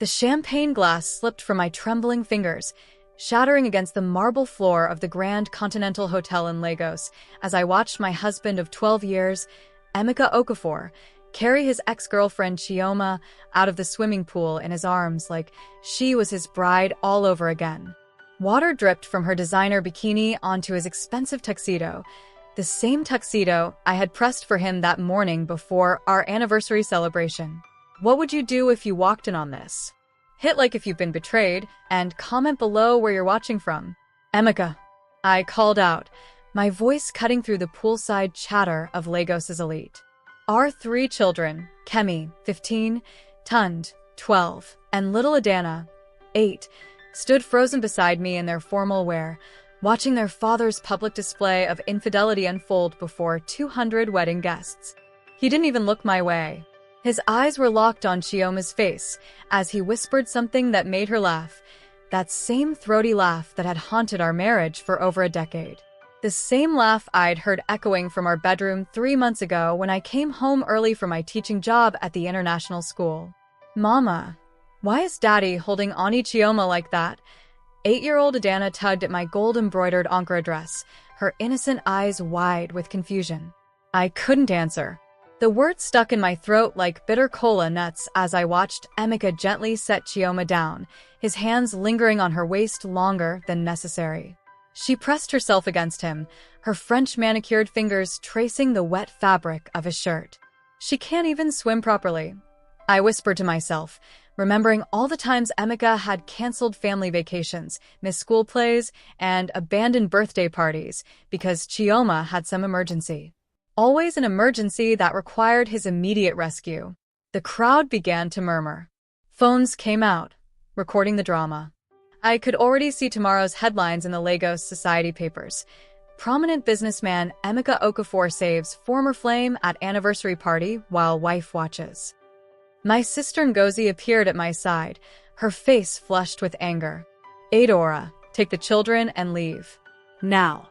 The champagne glass slipped from my trembling fingers, shattering against the marble floor of the Grand Continental Hotel in Lagos as I watched my husband of 12 years, Emeka Okafor, carry his ex-girlfriend Chioma out of the swimming pool in his arms like she was his bride all over again. Water dripped from her designer bikini onto his expensive tuxedo, the same tuxedo I had pressed for him that morning before our anniversary celebration. What would you do if you walked in on this? Hit like if you've been betrayed, and comment below where you're watching from. Emeka, I called out, my voice cutting through the poolside chatter of Lagos's elite. Our 3 children, Kemi, 15, Tund, 12, and little Adana, 8, stood frozen beside me in their formal wear, watching their father's public display of infidelity unfold before 200 wedding guests. He didn't even look my way. His eyes were locked on Chioma's face as he whispered something that made her laugh, that same throaty laugh that had haunted our marriage for over a decade. The same laugh I'd heard echoing from our bedroom 3 months ago when I came home early from my teaching job at the international school. Mama, why is Daddy holding Ani Chioma like that? 8-year-old Adana tugged at my gold-embroidered Ankara dress, her innocent eyes wide with confusion. I couldn't answer. The words stuck in my throat like bitter cola nuts as I watched Emeka gently set Chioma down, his hands lingering on her waist longer than necessary. She pressed herself against him, her French manicured fingers tracing the wet fabric of his shirt. She can't even swim properly, I whispered to myself, remembering all the times Emeka had canceled family vacations, missed school plays, and abandoned birthday parties because Chioma had some emergency. Always an emergency that required his immediate rescue. The crowd began to murmur. Phones came out, recording the drama. I could already see tomorrow's headlines in the Lagos society papers. Prominent businessman Emeka Okafor saves former flame at anniversary party while wife watches. My sister Ngozi appeared at my side, her face flushed with anger. Adora, take the children and leave. Now.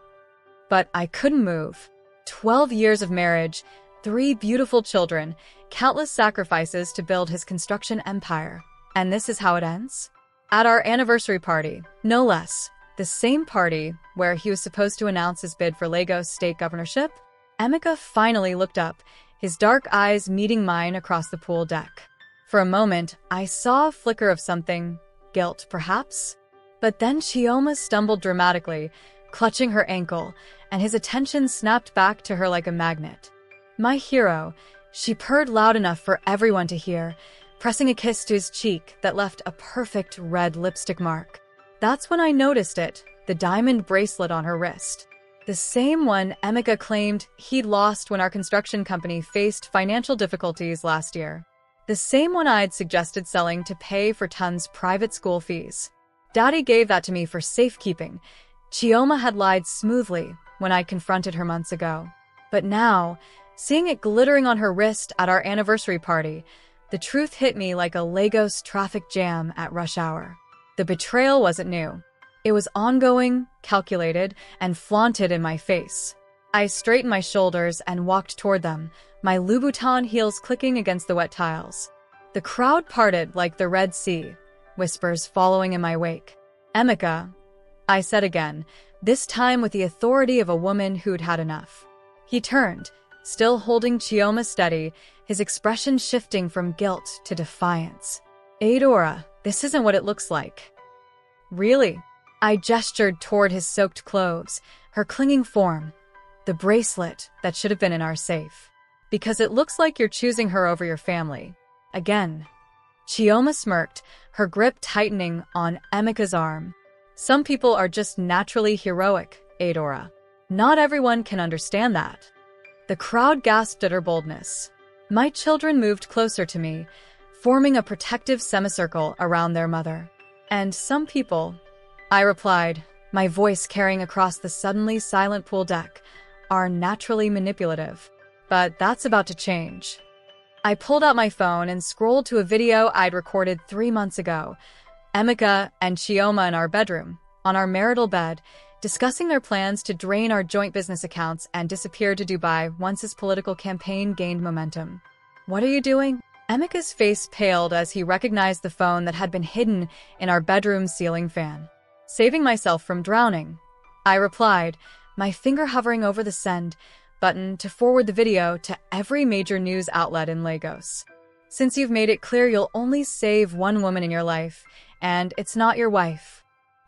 But I couldn't move. 12 years of marriage, 3 beautiful children, countless sacrifices to build his construction empire. And this is how it ends? At our anniversary party, no less, the same party where he was supposed to announce his bid for Lagos state governorship, Emeka finally looked up, his dark eyes meeting mine across the pool deck. For a moment, I saw a flicker of something, guilt perhaps? But then Chioma stumbled dramatically, clutching her ankle, and his attention snapped back to her like a magnet. My hero, she purred loud enough for everyone to hear, pressing a kiss to his cheek that left a perfect red lipstick mark. That's when I noticed it, the diamond bracelet on her wrist. The same one Emeka claimed he'd lost when our construction company faced financial difficulties last year. The same one I'd suggested selling to pay for Tund's private school fees. Daddy gave that to me for safekeeping. Chioma had lied smoothly when I confronted her months ago. But now, seeing it glittering on her wrist at our anniversary party, the truth hit me like a Lagos traffic jam at rush hour. The betrayal wasn't new. It was ongoing, calculated, and flaunted in my face. I straightened my shoulders and walked toward them, my Louboutin heels clicking against the wet tiles. The crowd parted like the Red Sea, whispers following in my wake. Emeka, I said again, this time with the authority of a woman who'd had enough. He turned, still holding Chioma steady, his expression shifting from guilt to defiance. Adora, this isn't what it looks like. Really? I gestured toward his soaked clothes, her clinging form, the bracelet that should have been in our safe. Because it looks like you're choosing her over your family. Again. Chioma smirked, her grip tightening on Emeka's arm. Some people are just naturally heroic, Adora. Not everyone can understand that. The crowd gasped at her boldness. My children moved closer to me, forming a protective semicircle around their mother. And some people, I replied, my voice carrying across the suddenly silent pool deck, are naturally manipulative. But that's about to change. I pulled out my phone and scrolled to a video I'd recorded 3 months ago. Emeka and Chioma in our bedroom, on our marital bed, discussing their plans to drain our joint business accounts and disappear to Dubai once his political campaign gained momentum. What are you doing? Emeka's face paled as he recognized the phone that had been hidden in our bedroom ceiling fan. Saving myself from drowning, I replied, my finger hovering over the send button to forward the video to every major news outlet in Lagos. Since you've made it clear you'll only save one woman in your life, and it's not your wife.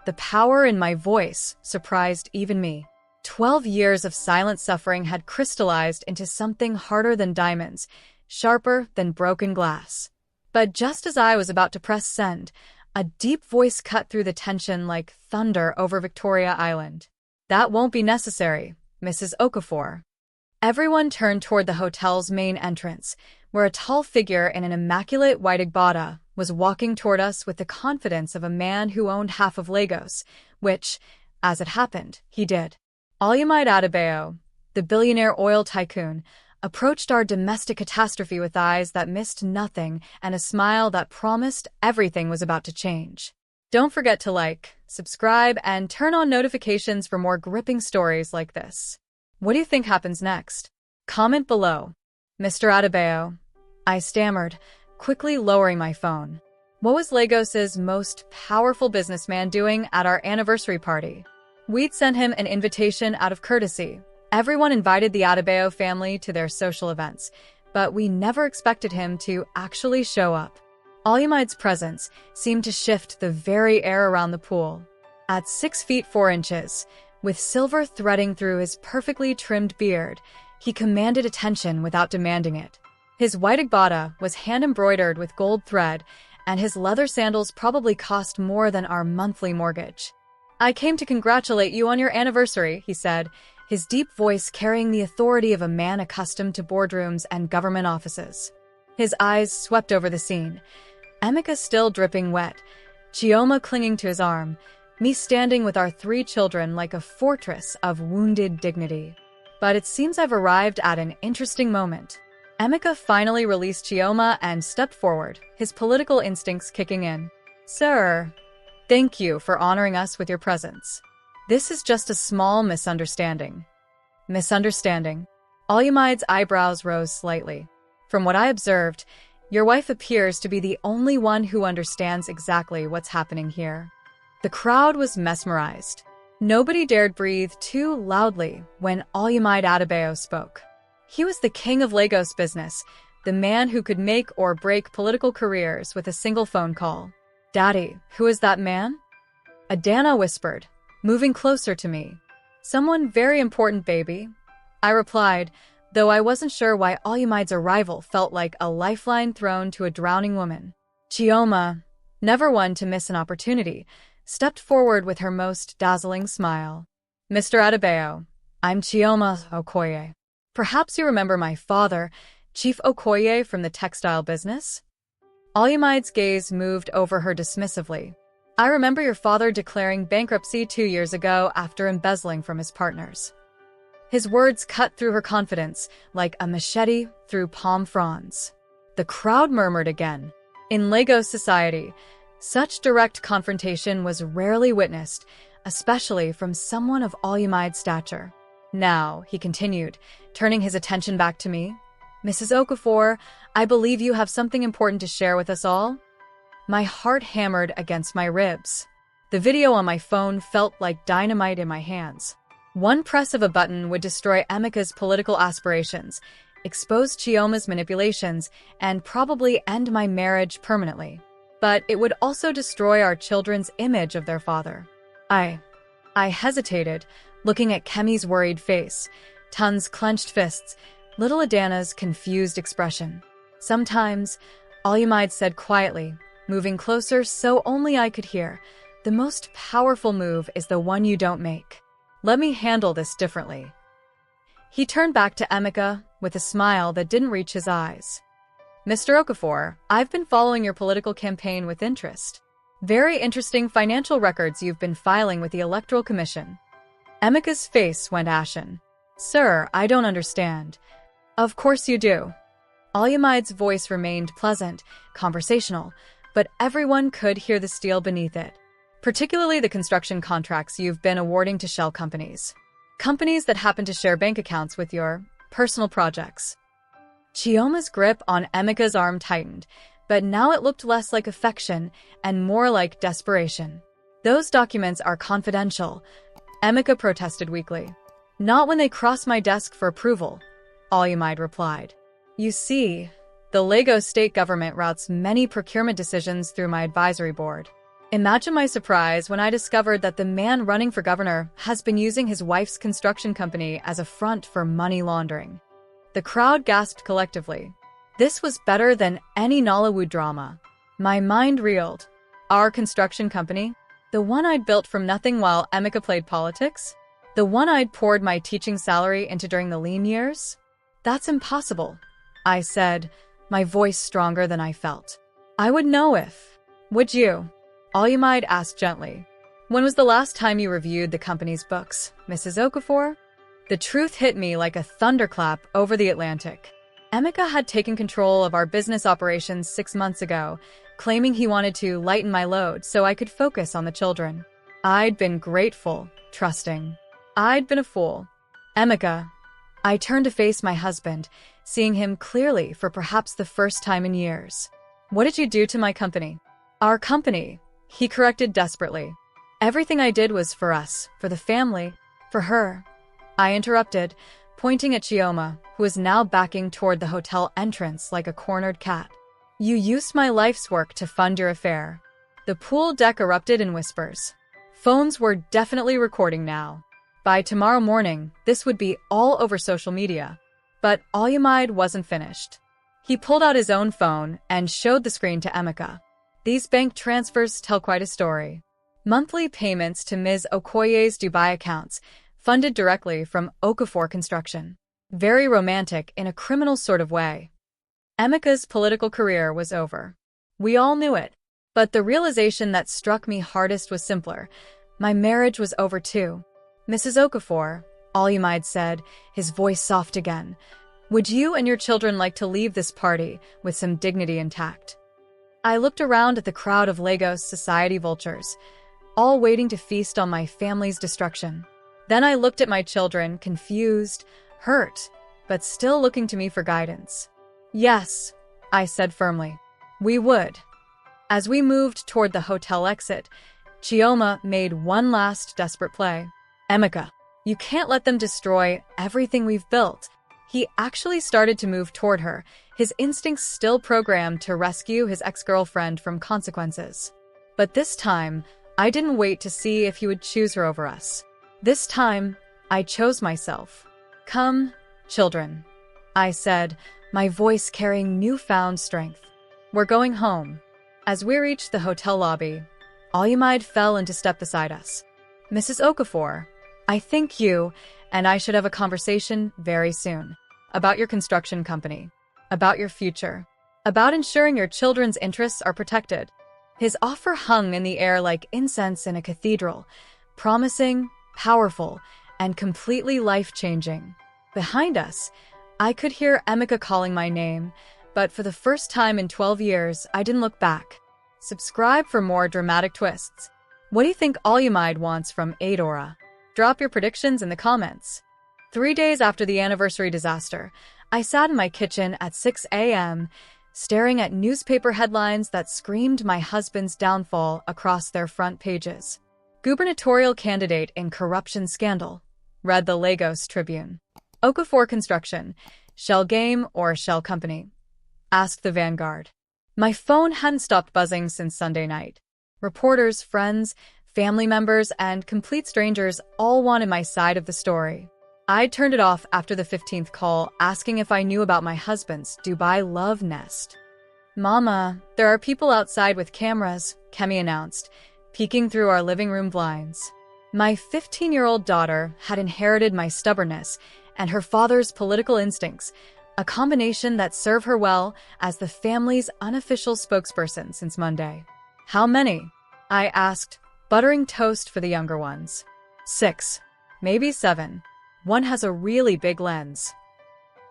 The power in my voice surprised even me. 12 years of silent suffering had crystallized into something harder than diamonds, sharper than broken glass. But just as I was about to press send, a deep voice cut through the tension like thunder over Victoria Island. That won't be necessary, Mrs. Okafor. Everyone turned toward the hotel's main entrance, where a tall figure in an immaculate white agbada was walking toward us with the confidence of a man who owned half of Lagos, which, as it happened, he did. Olumide Adebayo, the billionaire oil tycoon, approached our domestic catastrophe with eyes that missed nothing and a smile that promised everything was about to change. Don't forget to like, subscribe, and turn on notifications for more gripping stories like this. What do you think happens next? Comment below. Mr. Adebayo, I stammered, quickly lowering my phone. What was Lagos's most powerful businessman doing at our anniversary party? We'd sent him an invitation out of courtesy. Everyone invited the Adebayo family to their social events, but we never expected him to actually show up. Olumide's presence seemed to shift the very air around the pool. At 6 feet 4 inches, with silver threading through his perfectly trimmed beard, he commanded attention without demanding it. His white agbada was hand-embroidered with gold thread, and his leather sandals probably cost more than our monthly mortgage. I came to congratulate you on your anniversary, he said, his deep voice carrying the authority of a man accustomed to boardrooms and government offices. His eyes swept over the scene. Emeka still dripping wet, Chioma clinging to his arm, me standing with our 3 children like a fortress of wounded dignity. But it seems I've arrived at an interesting moment. Emeka finally released Chioma and stepped forward, his political instincts kicking in. Sir, thank you for honoring us with your presence. This is just a small misunderstanding. Misunderstanding? Olumide's eyebrows rose slightly. From what I observed, your wife appears to be the only one who understands exactly what's happening here. The crowd was mesmerized. Nobody dared breathe too loudly when Olumide Adebayo spoke. He was the king of Lagos business, the man who could make or break political careers with a single phone call. Daddy, who is that man? Adana whispered, moving closer to me. Someone very important, baby. I replied, though I wasn't sure why Olumide's arrival felt like a lifeline thrown to a drowning woman. Chioma, never one to miss an opportunity, stepped forward with her most dazzling smile. Mr. Adebayo, I'm Chioma Okoye. Perhaps you remember my father, Chief Okoye from the textile business? Olumide's gaze moved over her dismissively. I remember your father declaring bankruptcy 2 years ago after embezzling from his partners. His words cut through her confidence like a machete through palm fronds. The crowd murmured again. In Lagos society, such direct confrontation was rarely witnessed, especially from someone of Olumide's stature. Now, he continued, turning his attention back to me, Mrs. Okafor, I believe you have something important to share with us all? My heart hammered against my ribs. The video on my phone felt like dynamite in my hands. One press of a button would destroy Emeka's political aspirations, expose Chioma's manipulations, and probably end my marriage permanently. But it would also destroy our children's image of their father. I hesitated, looking at Kemi's worried face, Tun's clenched fists, little Adana's confused expression. Sometimes, Olumide said quietly, moving closer so only I could hear, the most powerful move is the one you don't make. Let me handle this differently. He turned back to Emeka with a smile that didn't reach his eyes. Mr. Okafor, I've been following your political campaign with interest. Very interesting financial records you've been filing with the Electoral Commission. Emeka's face went ashen. Sir, I don't understand. Of course you do. Olumide's voice remained pleasant, conversational, but everyone could hear the steel beneath it. Particularly the construction contracts you've been awarding to shell companies. Companies that happen to share bank accounts with your personal projects. Chioma's grip on Emika's arm tightened, but now it looked less like affection and more like desperation. "Those documents are confidential," Emika protested weakly. "Not when they cross my desk for approval," Olyamide replied. "You see, the Lagos state government routes many procurement decisions through my advisory board." Imagine my surprise when I discovered that the man running for governor has been using his wife's construction company as a front for money laundering. The crowd gasped collectively. This was better than any Nollywood drama. My mind reeled. Our construction company? The one I'd built from nothing while Emika played politics? The one I'd poured my teaching salary into during the lean years? "That's impossible," I said, my voice stronger than I felt. "I would know if." "Would you?" Olyamide asked gently. "When was the last time you reviewed the company's books, Mrs. Okafor?" The truth hit me like a thunderclap over the Atlantic. Emika had taken control of our business operations 6 months ago, claiming he wanted to lighten my load so I could focus on the children. I'd been grateful, trusting. I'd been a fool. "Emika." I turned to face my husband, seeing him clearly for perhaps the first time in years. "What did you do to my company?" "Our company," he corrected desperately. "Everything I did was for us, for the family, for her." I interrupted, pointing at Chioma, who was now backing toward the hotel entrance like a cornered cat. "You used my life's work to fund your affair." The pool deck erupted in whispers. Phones were definitely recording now. By tomorrow morning, this would be all over social media. But Olyamide wasn't finished. He pulled out his own phone and showed the screen to Emika. "These bank transfers tell quite a story. Monthly payments to Ms. Okoye's Dubai accounts, funded directly from Okafor Construction. Very romantic in a criminal sort of way." Emika's political career was over. We all knew it. But the realization that struck me hardest was simpler. My marriage was over too. "Mrs. Okafor," Olyamide said, his voice soft again, "would you and your children like to leave this party with some dignity intact?" I looked around at the crowd of Lagos society vultures, all waiting to feast on my family's destruction. Then I looked at my children, confused, hurt, but still looking to me for guidance. "Yes," I said firmly. "We would." As we moved toward the hotel exit, Chioma made one last desperate play. "Emika, you can't let them destroy everything we've built." He actually started to move toward her, his instincts still programmed to rescue his ex-girlfriend from consequences. But this time, I didn't wait to see if he would choose her over us. This time, I chose myself. "Come, children," I said, my voice carrying newfound strength. "We're going home." As we reached the hotel lobby, Olyamide fell into step beside us. "Mrs. Okafor, I think you and I should have a conversation very soon. About your construction company. About your future. About ensuring your children's interests are protected." His offer hung in the air like incense in a cathedral, promising, powerful, and completely life-changing. Behind us, I could hear Emika calling my name, but for the first time in 12 years, I didn't look back. Subscribe for more dramatic twists. What do you think Olyamide wants from Adora? Drop your predictions in the comments. 3 days after the anniversary disaster, I sat in my kitchen at 6 a.m., staring at newspaper headlines that screamed my husband's downfall across their front pages. "Gubernatorial candidate in corruption scandal," read the Lagos Tribune. "Okafor Construction, shell game or shell company?" asked the Vanguard. My phone hadn't stopped buzzing since Sunday night. Reporters, friends, family members, and complete strangers all wanted my side of the story. I turned it off after the 15th call, asking if I knew about my husband's Dubai love nest. "Mama, there are people outside with cameras," Kemi announced, peeking through our living room blinds. My 15-year-old daughter had inherited my stubbornness and her father's political instincts, a combination that served her well as the family's unofficial spokesperson since Monday. "How many?" I asked, buttering toast for the younger ones. 6, maybe 7. One has a really big lens."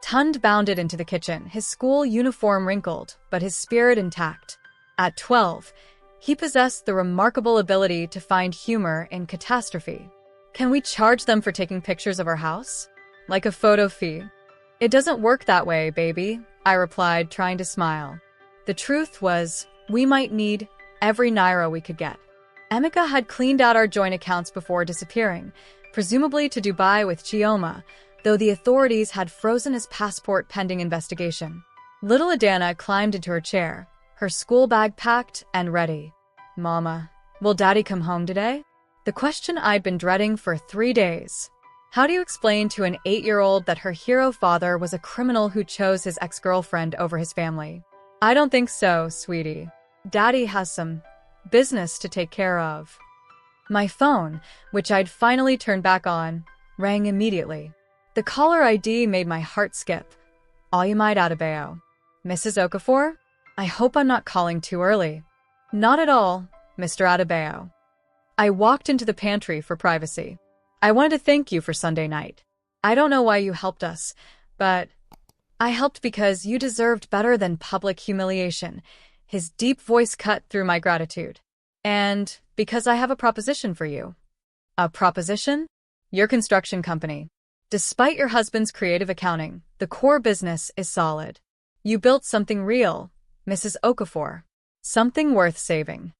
Tund bounded into the kitchen, his school uniform wrinkled, but his spirit intact. At 12, he possessed the remarkable ability to find humor in catastrophe. "Can we charge them for taking pictures of our house? Like a photo fee?" "It doesn't work that way, baby," I replied, trying to smile. The truth was, we might need every naira we could get. Emeka had cleaned out our joint accounts before disappearing, presumably to Dubai with Chioma, though the authorities had frozen his passport pending investigation. Little Adana climbed into her chair, her school bag packed and ready. Mama, will Daddy come home today? The question I'd been dreading for 3 days. How do you explain to an 8-year-old that her hero father was a criminal who chose his ex-girlfriend over his family? I don't think so, sweetie. Daddy has some business to take care of. My phone, which I'd finally turned back on, rang immediately. The caller ID made my heart skip. Olumide Adebayo. Mrs. Okafor? I hope I'm not calling too early. Not at all, Mr. Adebayo. I walked into the pantry for privacy. I wanted to thank you for Sunday night. I don't know why you helped us, but I helped because you deserved better than public humiliation. His deep voice cut through my gratitude. And because I have a proposition for you. A proposition? Your construction company. Despite your husband's creative accounting, the core business is solid. You built something real, Mrs. Okafor. Something worth saving.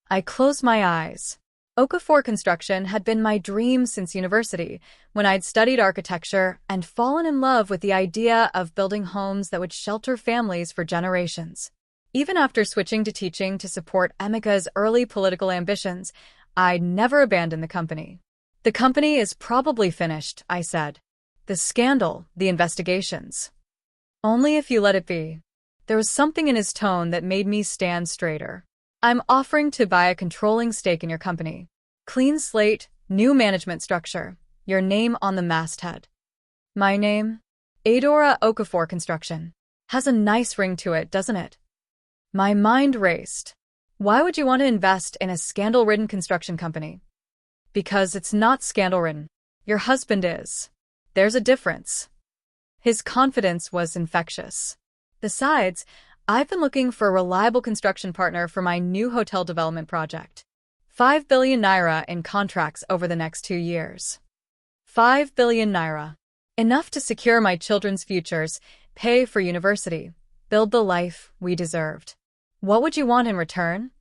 I closed my eyes. Okafor Construction had been my dream since university, when I'd studied architecture and fallen in love with the idea of building homes that would shelter families for generations. Even after switching to teaching to support Emeka's early political ambitions, I'd never abandoned the company. The company is probably finished, I said. The scandal, the investigations. Only if you let it be. There was something in his tone that made me stand straighter. I'm offering to buy a controlling stake in your company. Clean slate, new management structure, your name on the masthead. My name? Adora Okafor Construction. Has a nice ring to it, doesn't it? My mind raced. Why would you want to invest in a scandal-ridden construction company? Because it's not scandal-ridden. Your husband is. There's a difference. His confidence was infectious. Besides, I've been looking for a reliable construction partner for my new hotel development project. 5 billion naira in contracts over the next 2 years. 5 billion naira. Enough to secure my children's futures, pay for university, build the life we deserved. What would you want in return?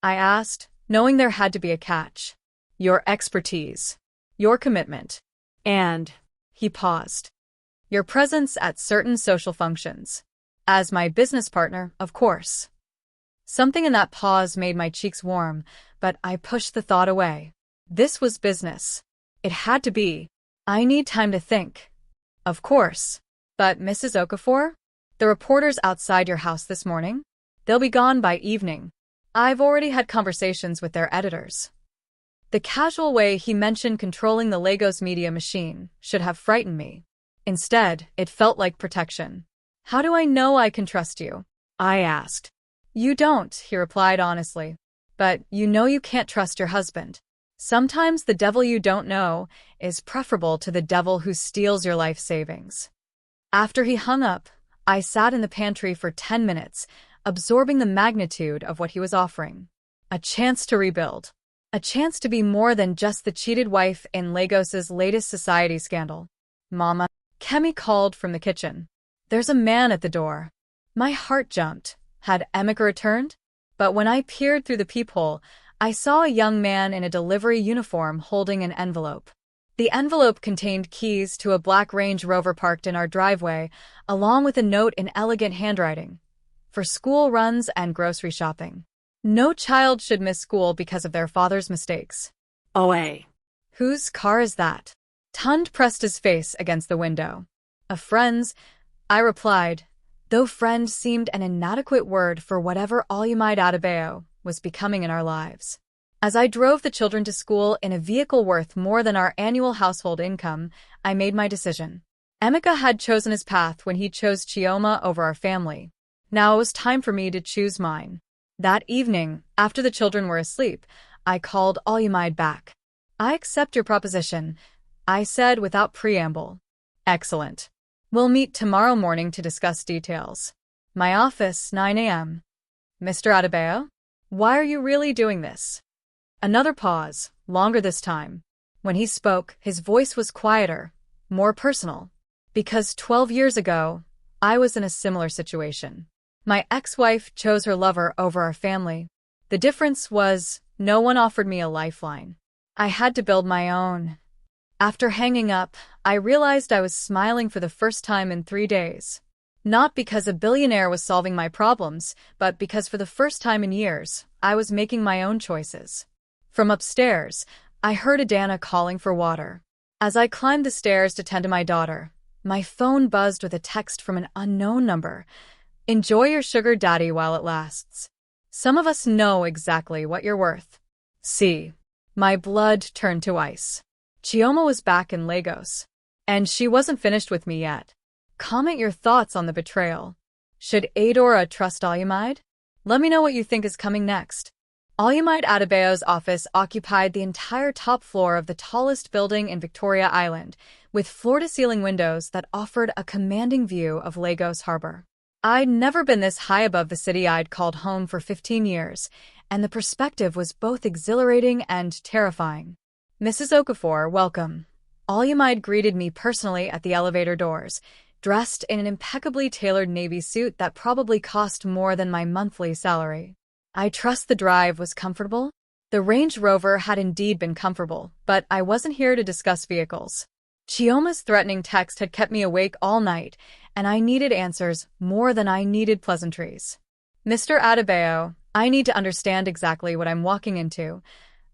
I asked, knowing there had to be a catch. Your expertise. Your commitment. And, he paused. Your presence at certain social functions. As my business partner, of course. Something in that pause made my cheeks warm, but I pushed the thought away. This was business. It had to be. I need time to think. Of course. But Mrs. Okafor? The reporters outside your house this morning? They'll be gone by evening. I've already had conversations with their editors. The casual way he mentioned controlling the Lagos media machine should have frightened me. Instead, it felt like protection. How do I know I can trust you? I asked. You don't, he replied honestly. But you know you can't trust your husband. Sometimes the devil you don't know is preferable to the devil who steals your life savings. After he hung up, I sat in the pantry for 10 minutes, absorbing the magnitude of what he was offering. A chance to rebuild. A chance to be more than just the cheated wife in Lagos's latest society scandal. Mama, Kemi called from the kitchen. There's a man at the door. My heart jumped. Had Emeka returned? But when I peered through the peephole, I saw a young man in a delivery uniform holding an envelope. The envelope contained keys to a black Range Rover parked in our driveway, along with a note in elegant handwriting. For school runs and grocery shopping. No child should miss school because of their father's mistakes. OA. Whose car is that? Tund pressed his face against the window. A friend's, I replied, though friend seemed an inadequate word for whatever Olumide Adebayo was becoming in our lives. As I drove the children to school in a vehicle worth more than our annual household income, I made my decision. Emeka had chosen his path when he chose Chioma over our family. Now it was time for me to choose mine. That evening, after the children were asleep, I called Olumide back. I accept your proposition, I said without preamble. Excellent. We'll meet tomorrow morning to discuss details. My office, 9 a.m. Mr. Adebayo? Why are you really doing this? Another pause, longer this time. When he spoke, his voice was quieter, more personal. Because 12 years ago, I was in a similar situation. My ex-wife chose her lover over our family. The difference was no one offered me a lifeline. I had to build my own. After hanging up, I realized I was smiling for the first time in 3 days. Not because a billionaire was solving my problems, but because for the first time in years, I was making my own choices. From upstairs, I heard Adana calling for water. As I climbed the stairs to tend to my daughter, my phone buzzed with a text from an unknown number. Enjoy your sugar daddy while it lasts. Some of us know exactly what you're worth. See. My blood turned to ice. Chioma was back in Lagos. And she wasn't finished with me yet. Comment your thoughts on the betrayal. Should Adora trust Olumide? Let me know what you think is coming next. Olumide Adebayo's office occupied the entire top floor of the tallest building in Victoria Island, with floor-to-ceiling windows that offered a commanding view of Lagos Harbor. I'd never been this high above the city I'd called home for 15 years, and the perspective was both exhilarating and terrifying. Mrs. Okafor, welcome. Olumide greeted me personally at the elevator doors, dressed in an impeccably tailored navy suit that probably cost more than my monthly salary. I trust the drive was comfortable? The Range Rover had indeed been comfortable, but I wasn't here to discuss vehicles. Chioma's threatening text had kept me awake all night, and I needed answers more than I needed pleasantries. Mr. Adebayo, I need to understand exactly what I'm walking into,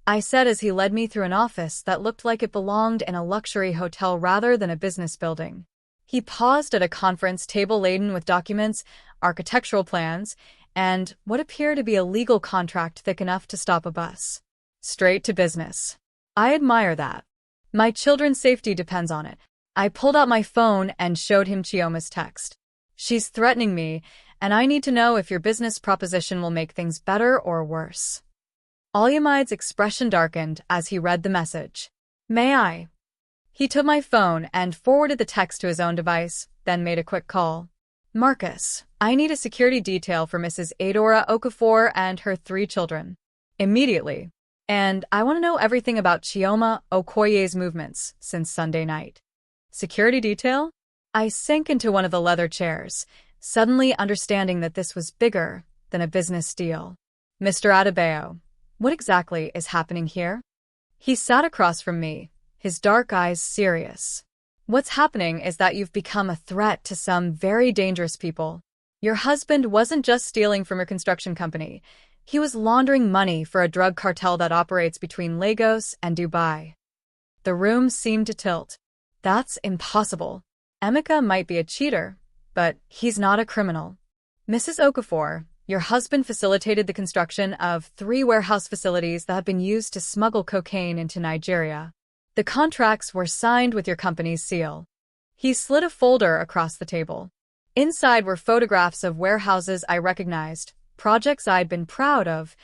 I said as he led me through an office that looked like it belonged in a luxury hotel rather than a business building. He paused at a conference table laden with documents, architectural plans, and what appeared to be a legal contract thick enough to stop a bus. Straight to business. I admire that. My children's safety depends on it. I pulled out my phone and showed him Chioma's text. She's threatening me, and I need to know if your business proposition will make things better or worse. Olumide's expression darkened as he read the message. May I? He took my phone and forwarded the text to his own device, then made a quick call. Marcus, I need a security detail for Mrs. Adora Okafor and her 3 children. Immediately. And I want to know everything about Chioma Okoye's movements since Sunday night. Security detail? I sank into one of the leather chairs, suddenly understanding that this was bigger than a business deal. Mr. Adebayo, what exactly is happening here? He sat across from me, his dark eyes serious. What's happening is that you've become a threat to some very dangerous people. Your husband wasn't just stealing from your construction company. He was laundering money for a drug cartel that operates between Lagos and Dubai. The room seemed to tilt. That's impossible. Emeka might be a cheater, but he's not a criminal. Mrs. Okafor, your husband facilitated the construction of 3 warehouse facilities that have been used to smuggle cocaine into Nigeria. The contracts were signed with your company's seal. He slid a folder across the table. Inside were photographs of warehouses I recognized, projects I'd been proud of,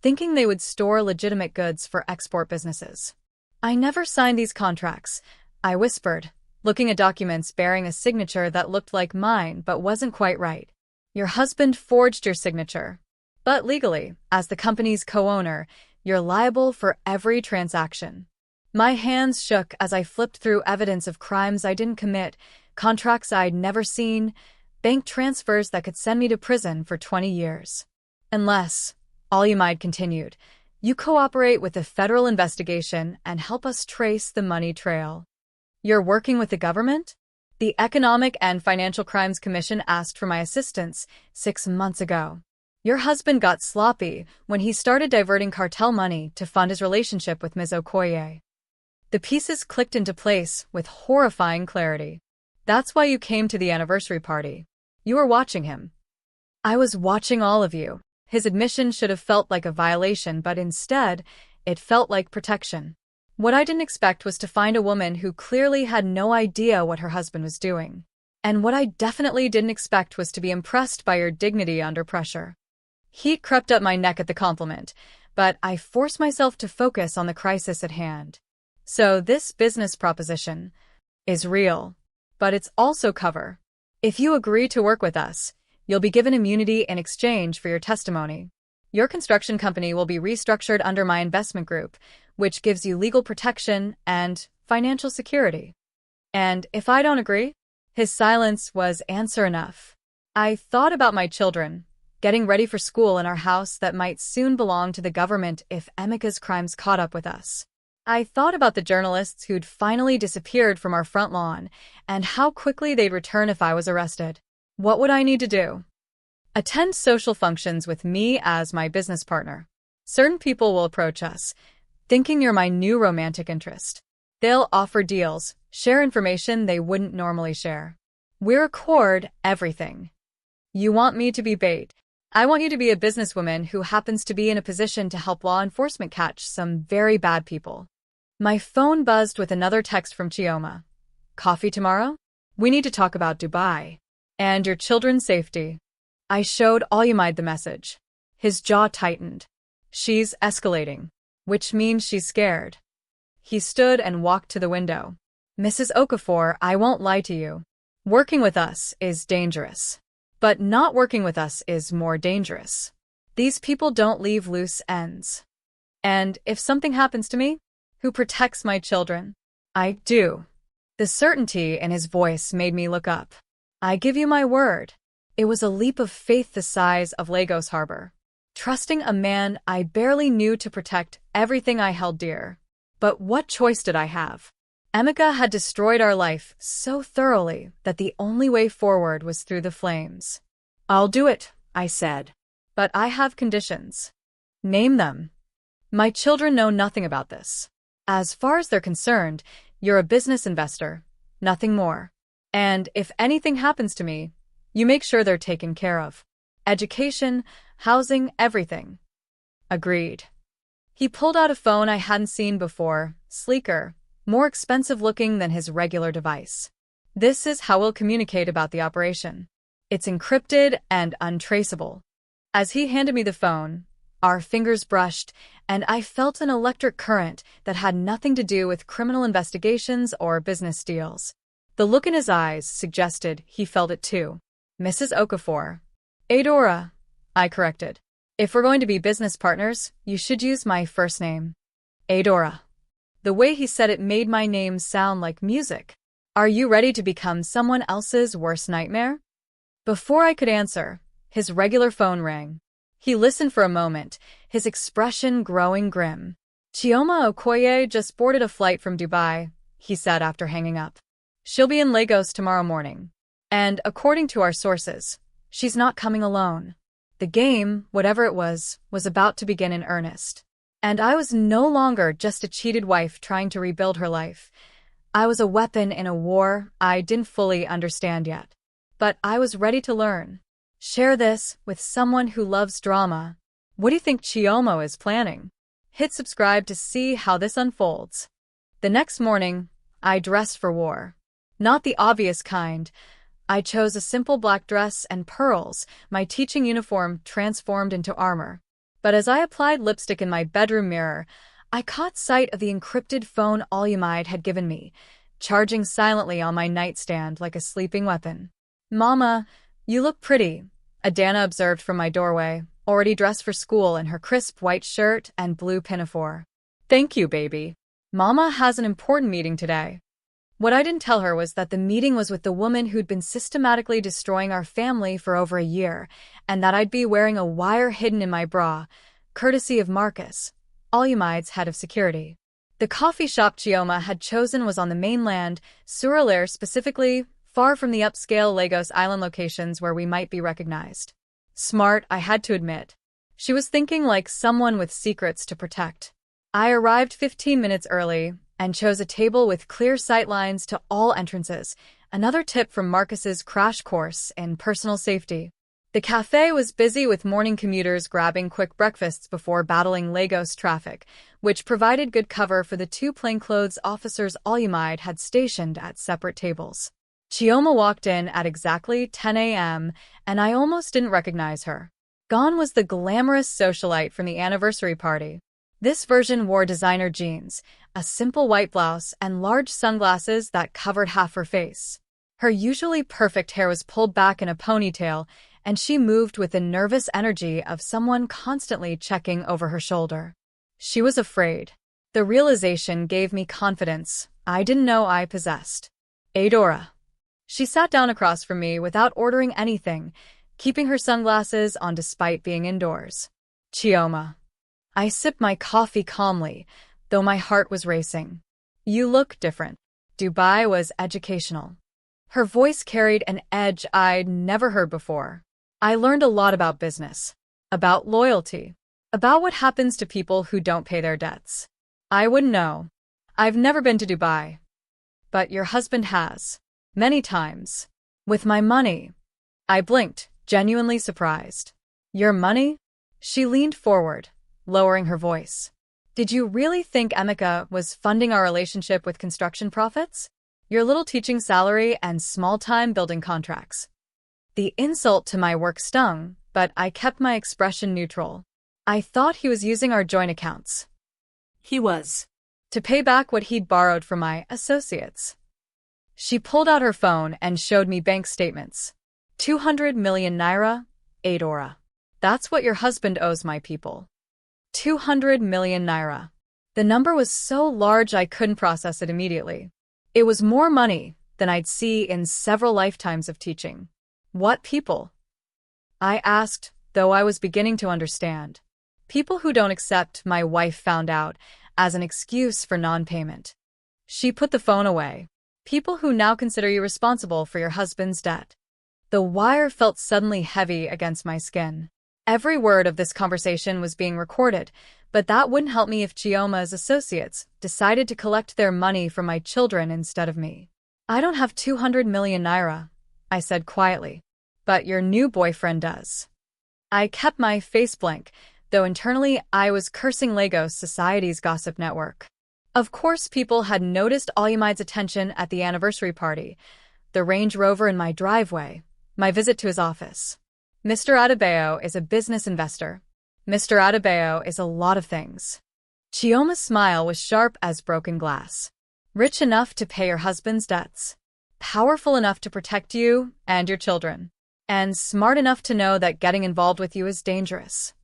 thinking they would store legitimate goods for export businesses. I never signed these contracts, I whispered, looking at documents bearing a signature that looked like mine but wasn't quite right. Your husband forged your signature. But legally, as the company's co-owner, you're liable for every transaction. My hands shook as I flipped through evidence of crimes I didn't commit, contracts I'd never seen, bank transfers that could send me to prison for 20 years. Unless, Olumide continued, you cooperate with the federal investigation and help us trace the money trail. You're working with the government? The Economic and Financial Crimes Commission asked for my assistance 6 months ago. Your husband got sloppy when he started diverting cartel money to fund his relationship with Ms. Okoye. The pieces clicked into place with horrifying clarity. That's why you came to the anniversary party. You were watching him. I was watching all of you. His admission should have felt like a violation, but instead, it felt like protection. What I didn't expect was to find a woman who clearly had no idea what her husband was doing. And what I definitely didn't expect was to be impressed by your dignity under pressure. Heat crept up my neck at the compliment, but I forced myself to focus on the crisis at hand. So this business proposition is real, but it's also cover. If you agree to work with us, you'll be given immunity in exchange for your testimony. Your construction company will be restructured under my investment group, which gives you legal protection and financial security. And if I don't agree? His silence was answer enough. I thought about my children, getting ready for school in our house that might soon belong to the government if Emika's crimes caught up with us. I thought about the journalists who'd finally disappeared from our front lawn, and how quickly they'd return if I was arrested. What would I need to do? Attend social functions with me as my business partner. Certain people will approach us, thinking you're my new romantic interest. They'll offer deals, share information they wouldn't normally share. We'll record everything. You want me to be bait. I want you to be a businesswoman who happens to be in a position to help law enforcement catch some very bad people. My phone buzzed with another text from Chioma. Coffee tomorrow? We need to talk about Dubai. And your children's safety. I showed Olyumide the message. His jaw tightened. She's escalating, which means she's scared. He stood and walked to the window. Mrs. Okafor, I won't lie to you. Working with us is dangerous. But not working with us is more dangerous. These people don't leave loose ends. And if something happens to me, who protects my children? I do. The certainty in his voice made me look up. I give you my word. It was a leap of faith the size of Lagos Harbor. Trusting a man I barely knew to protect everything I held dear. But what choice did I have? Emika had destroyed our life so thoroughly that the only way forward was through the flames. I'll do it, I said. But I have conditions. Name them. My children know nothing about this. As far as they're concerned, you're a business investor, nothing more. And if anything happens to me, you make sure they're taken care of. Education, housing, everything. Agreed. He pulled out a phone I hadn't seen before, sleeker, more expensive looking than his regular device. This is how we'll communicate about the operation. It's encrypted and untraceable. As he handed me the phone, our fingers brushed, and I felt an electric current that had nothing to do with criminal investigations or business deals. The look in his eyes suggested he felt it too. Mrs. Okafor. Adora, I corrected. If we're going to be business partners, you should use my first name. Adora. The way he said it made my name sound like music. Are you ready to become someone else's worst nightmare? Before I could answer, his regular phone rang. He listened for a moment, his expression growing grim. Chioma Okoye just boarded a flight from Dubai, he said after hanging up. She'll be in Lagos tomorrow morning. And according to our sources, she's not coming alone. The game, whatever it was about to begin in earnest. And I was no longer just a cheated wife trying to rebuild her life. I was a weapon in a war I didn't fully understand yet. But I was ready to learn. Share this with someone who loves drama. What do you think Chioma is planning? Hit subscribe to see how this unfolds. The next morning, I dressed for war. Not the obvious kind. I chose a simple black dress and pearls, my teaching uniform transformed into armor. But as I applied lipstick in my bedroom mirror, I caught sight of the encrypted phone Olyumide had given me, charging silently on my nightstand like a sleeping weapon. Mama, you look pretty, Adana observed from my doorway, already dressed for school in her crisp white shirt and blue pinafore. Thank you, baby. Mama has an important meeting today. What I didn't tell her was that the meeting was with the woman who'd been systematically destroying our family for over a year, and that I'd be wearing a wire hidden in my bra, courtesy of Marcus, Olyumide's head of security. The coffee shop Chioma had chosen was on the mainland, Suralere specifically, far from the upscale Lagos Island locations where we might be recognized. Smart, I had to admit. She was thinking like someone with secrets to protect. I arrived 15 minutes early and chose a table with clear sightlines to all entrances, another tip from Marcus's crash course in personal safety. The cafe was busy with morning commuters grabbing quick breakfasts before battling Lagos traffic, which provided good cover for the two plainclothes officers Olyumide had stationed at separate tables. Chioma walked in at exactly 10 a.m., and I almost didn't recognize her. Gone was the glamorous socialite from the anniversary party. This version wore designer jeans, a simple white blouse, and large sunglasses that covered half her face. Her usually perfect hair was pulled back in a ponytail, and she moved with the nervous energy of someone constantly checking over her shoulder. She was afraid. The realization gave me confidence I didn't know I possessed. Adora. She sat down across from me without ordering anything, keeping her sunglasses on despite being indoors. Chioma. I sipped my coffee calmly, though my heart was racing. You look different. Dubai was educational. Her voice carried an edge I'd never heard before. I learned a lot about business, about loyalty, about what happens to people who don't pay their debts. I wouldn't know. I've never been to Dubai. But your husband has. Many times. With my money. I blinked, genuinely surprised. Your money? She leaned forward, lowering her voice. Did you really think Emeka was funding our relationship with construction profits? Your little teaching salary and small-time building contracts. The insult to my work stung, but I kept my expression neutral. I thought he was using our joint accounts. He was. To pay back what he'd borrowed from my associates. She pulled out her phone and showed me bank statements. 200 million naira, 8 ora. That's what your husband owes my people. 200 million naira. The number was so large I couldn't process it immediately. It was more money than I'd see in several lifetimes of teaching. What people? I asked, though I was beginning to understand. People who don't accept, my wife found out, as an excuse for non-payment. She put the phone away. People who now consider you responsible for your husband's debt. The wire felt suddenly heavy against my skin. Every word of this conversation was being recorded, but that wouldn't help me if Chioma's associates decided to collect their money from my children instead of me. I don't have 200 million naira, I said quietly, but your new boyfriend does. I kept my face blank, though internally I was cursing Lagos society's gossip network. Of course, people had noticed Olumide's attention at the anniversary party, the Range Rover in my driveway, my visit to his office. Mr. Adebayo is a business investor. Mr. Adebayo is a lot of things. Chioma's smile was sharp as broken glass. Rich enough to pay your husband's debts. Powerful enough to protect you and your children. And smart enough to know that getting involved with you is dangerous.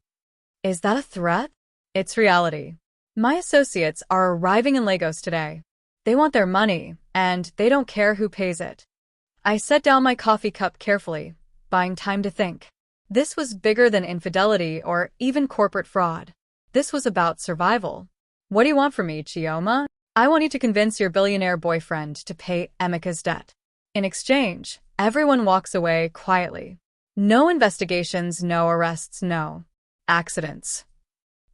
Is that a threat? It's reality. My associates are arriving in Lagos today. They want their money, and they don't care who pays it. I set down my coffee cup carefully, buying time to think. This was bigger than infidelity or even corporate fraud. This was about survival. What do you want from me, Chioma? I want you to convince your billionaire boyfriend to pay Emeka's debt. In exchange, everyone walks away quietly. No investigations, no arrests, no accidents.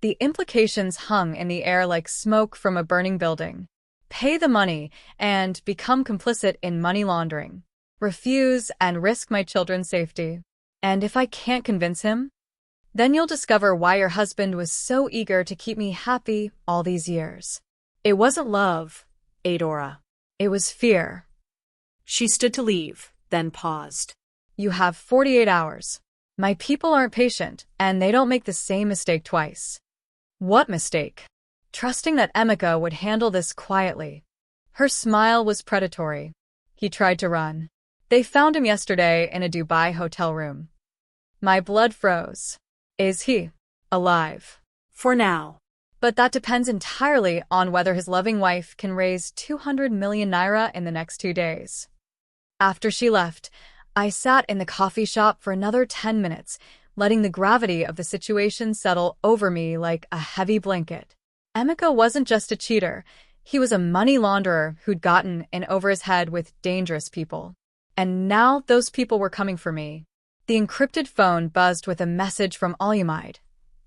The implications hung in the air like smoke from a burning building. Pay the money and become complicit in money laundering. Refuse and risk my children's safety. And if I can't convince him, then you'll discover why your husband was so eager to keep me happy all these years. It wasn't love, Adora. It was fear. She stood to leave, then paused. You have 48 hours. My people aren't patient, and they don't make the same mistake twice. What mistake? Trusting that Emeka would handle this quietly. Her smile was predatory. He tried to run. They found him yesterday in a Dubai hotel room. My blood froze. Is he alive? For now. But that depends entirely on whether his loving wife can raise 200 million naira in the next 2 days. After she left, I sat in the coffee shop for another 10 minutes, letting the gravity of the situation settle over me like a heavy blanket. Emeka wasn't just a cheater. He was a money launderer who'd gotten in over his head with dangerous people. And now those people were coming for me. The encrypted phone buzzed with a message from Olumide.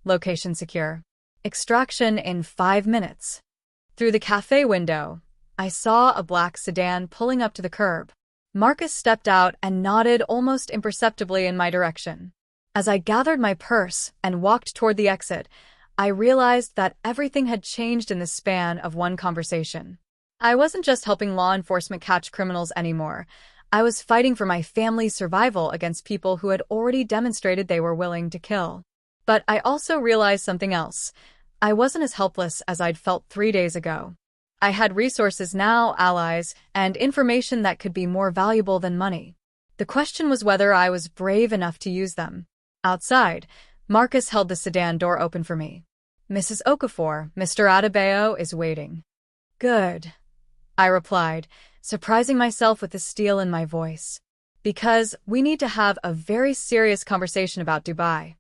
Location secure. Extraction in 5 minutes. Through the cafe window, I saw a black sedan pulling up to the curb. Marcus stepped out and nodded almost imperceptibly in my direction. As I gathered my purse and walked toward the exit, I realized that everything had changed in the span of one conversation. I wasn't just helping law enforcement catch criminals anymore. I was fighting for my family's survival against people who had already demonstrated they were willing to kill. But I also realized something else. I wasn't as helpless as I'd felt 3 days ago. I had resources now, allies, and information that could be more valuable than money. The question was whether I was brave enough to use them. Outside, Marcus held the sedan door open for me. Mrs. Okafor, Mr. Adebayo is waiting. Good, I replied, surprising myself with the steel in my voice. Because we need to have a very serious conversation about Dubai.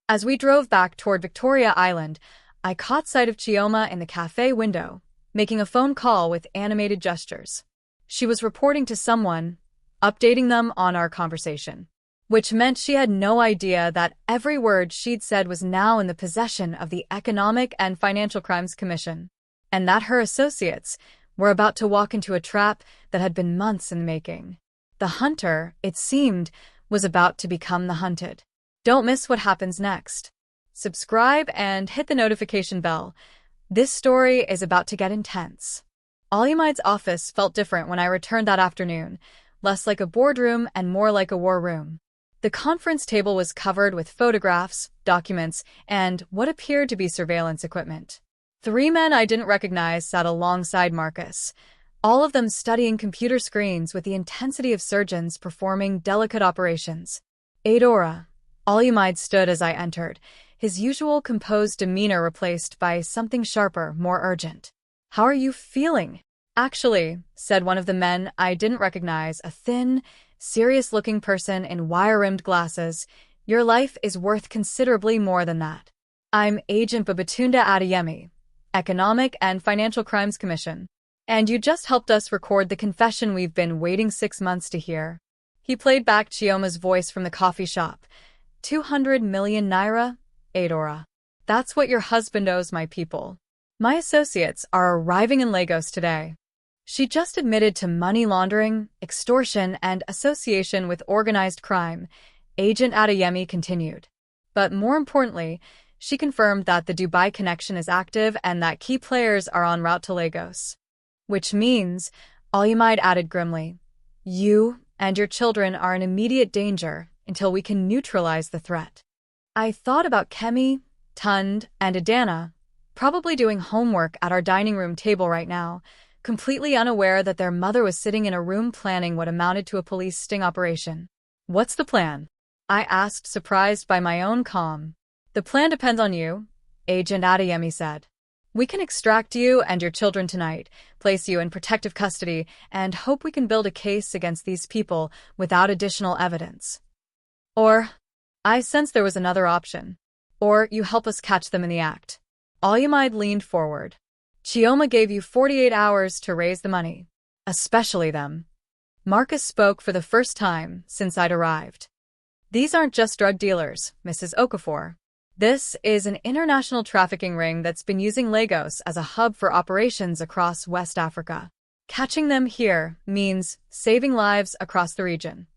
As we drove back toward Victoria Island, I caught sight of Chioma in the cafe window, making a phone call with animated gestures. She was reporting to someone, updating them on our conversation, which meant she had no idea that every word she'd said was now in the possession of the Economic and Financial Crimes Commission, and that her associates were about to walk into a trap that had been months in the making. The hunter, it seemed, was about to become the hunted. Don't miss what happens next. Subscribe and hit the notification bell. This story is about to get intense. Olymide's office felt different when I returned that afternoon, less like a boardroom and more like a war room. The conference table was covered with photographs, documents, and what appeared to be surveillance equipment. 3 men I didn't recognize sat alongside Marcus, all of them studying computer screens with the intensity of surgeons performing delicate operations. Adora. Olymide stood as I entered, his usual composed demeanor replaced by something sharper, more urgent. How are you feeling? Actually, said one of the men I didn't recognize, a thin, serious-looking person in wire-rimmed glasses, your life is worth considerably more than that. I'm Agent Babatunde Adeyemi, Economic and Financial Crimes Commission. And you just helped us record the confession we've been waiting 6 months to hear. He played back Chioma's voice from the coffee shop. 200 million naira, Adora. That's what your husband owes my people. My associates are arriving in Lagos today. She just admitted to money laundering, extortion, and association with organized crime, Agent Adeyemi continued. But more importantly, she confirmed that the Dubai connection is active and that key players are en route to Lagos. Which means, Olymide added grimly, you and your children are in immediate danger until we can neutralize the threat. I thought about Kemi, Tund, and Adana, probably doing homework at our dining room table right now, completely unaware that their mother was sitting in a room planning what amounted to a police sting operation. What's the plan? I asked, surprised by my own calm. The plan depends on you, Agent Adeyemi said. We can extract you and your children tonight, place you in protective custody, and hope we can build a case against these people without additional evidence. Or, I sensed there was another option. Or you help us catch them in the act. Olymide leaned forward. Chioma gave you 48 hours to raise the money. Especially them. Marcus spoke for the first time since I'd arrived. These aren't just drug dealers, Mrs. Okafor. This is an international trafficking ring that's been using Lagos as a hub for operations across West Africa. Catching them here means saving lives across the region.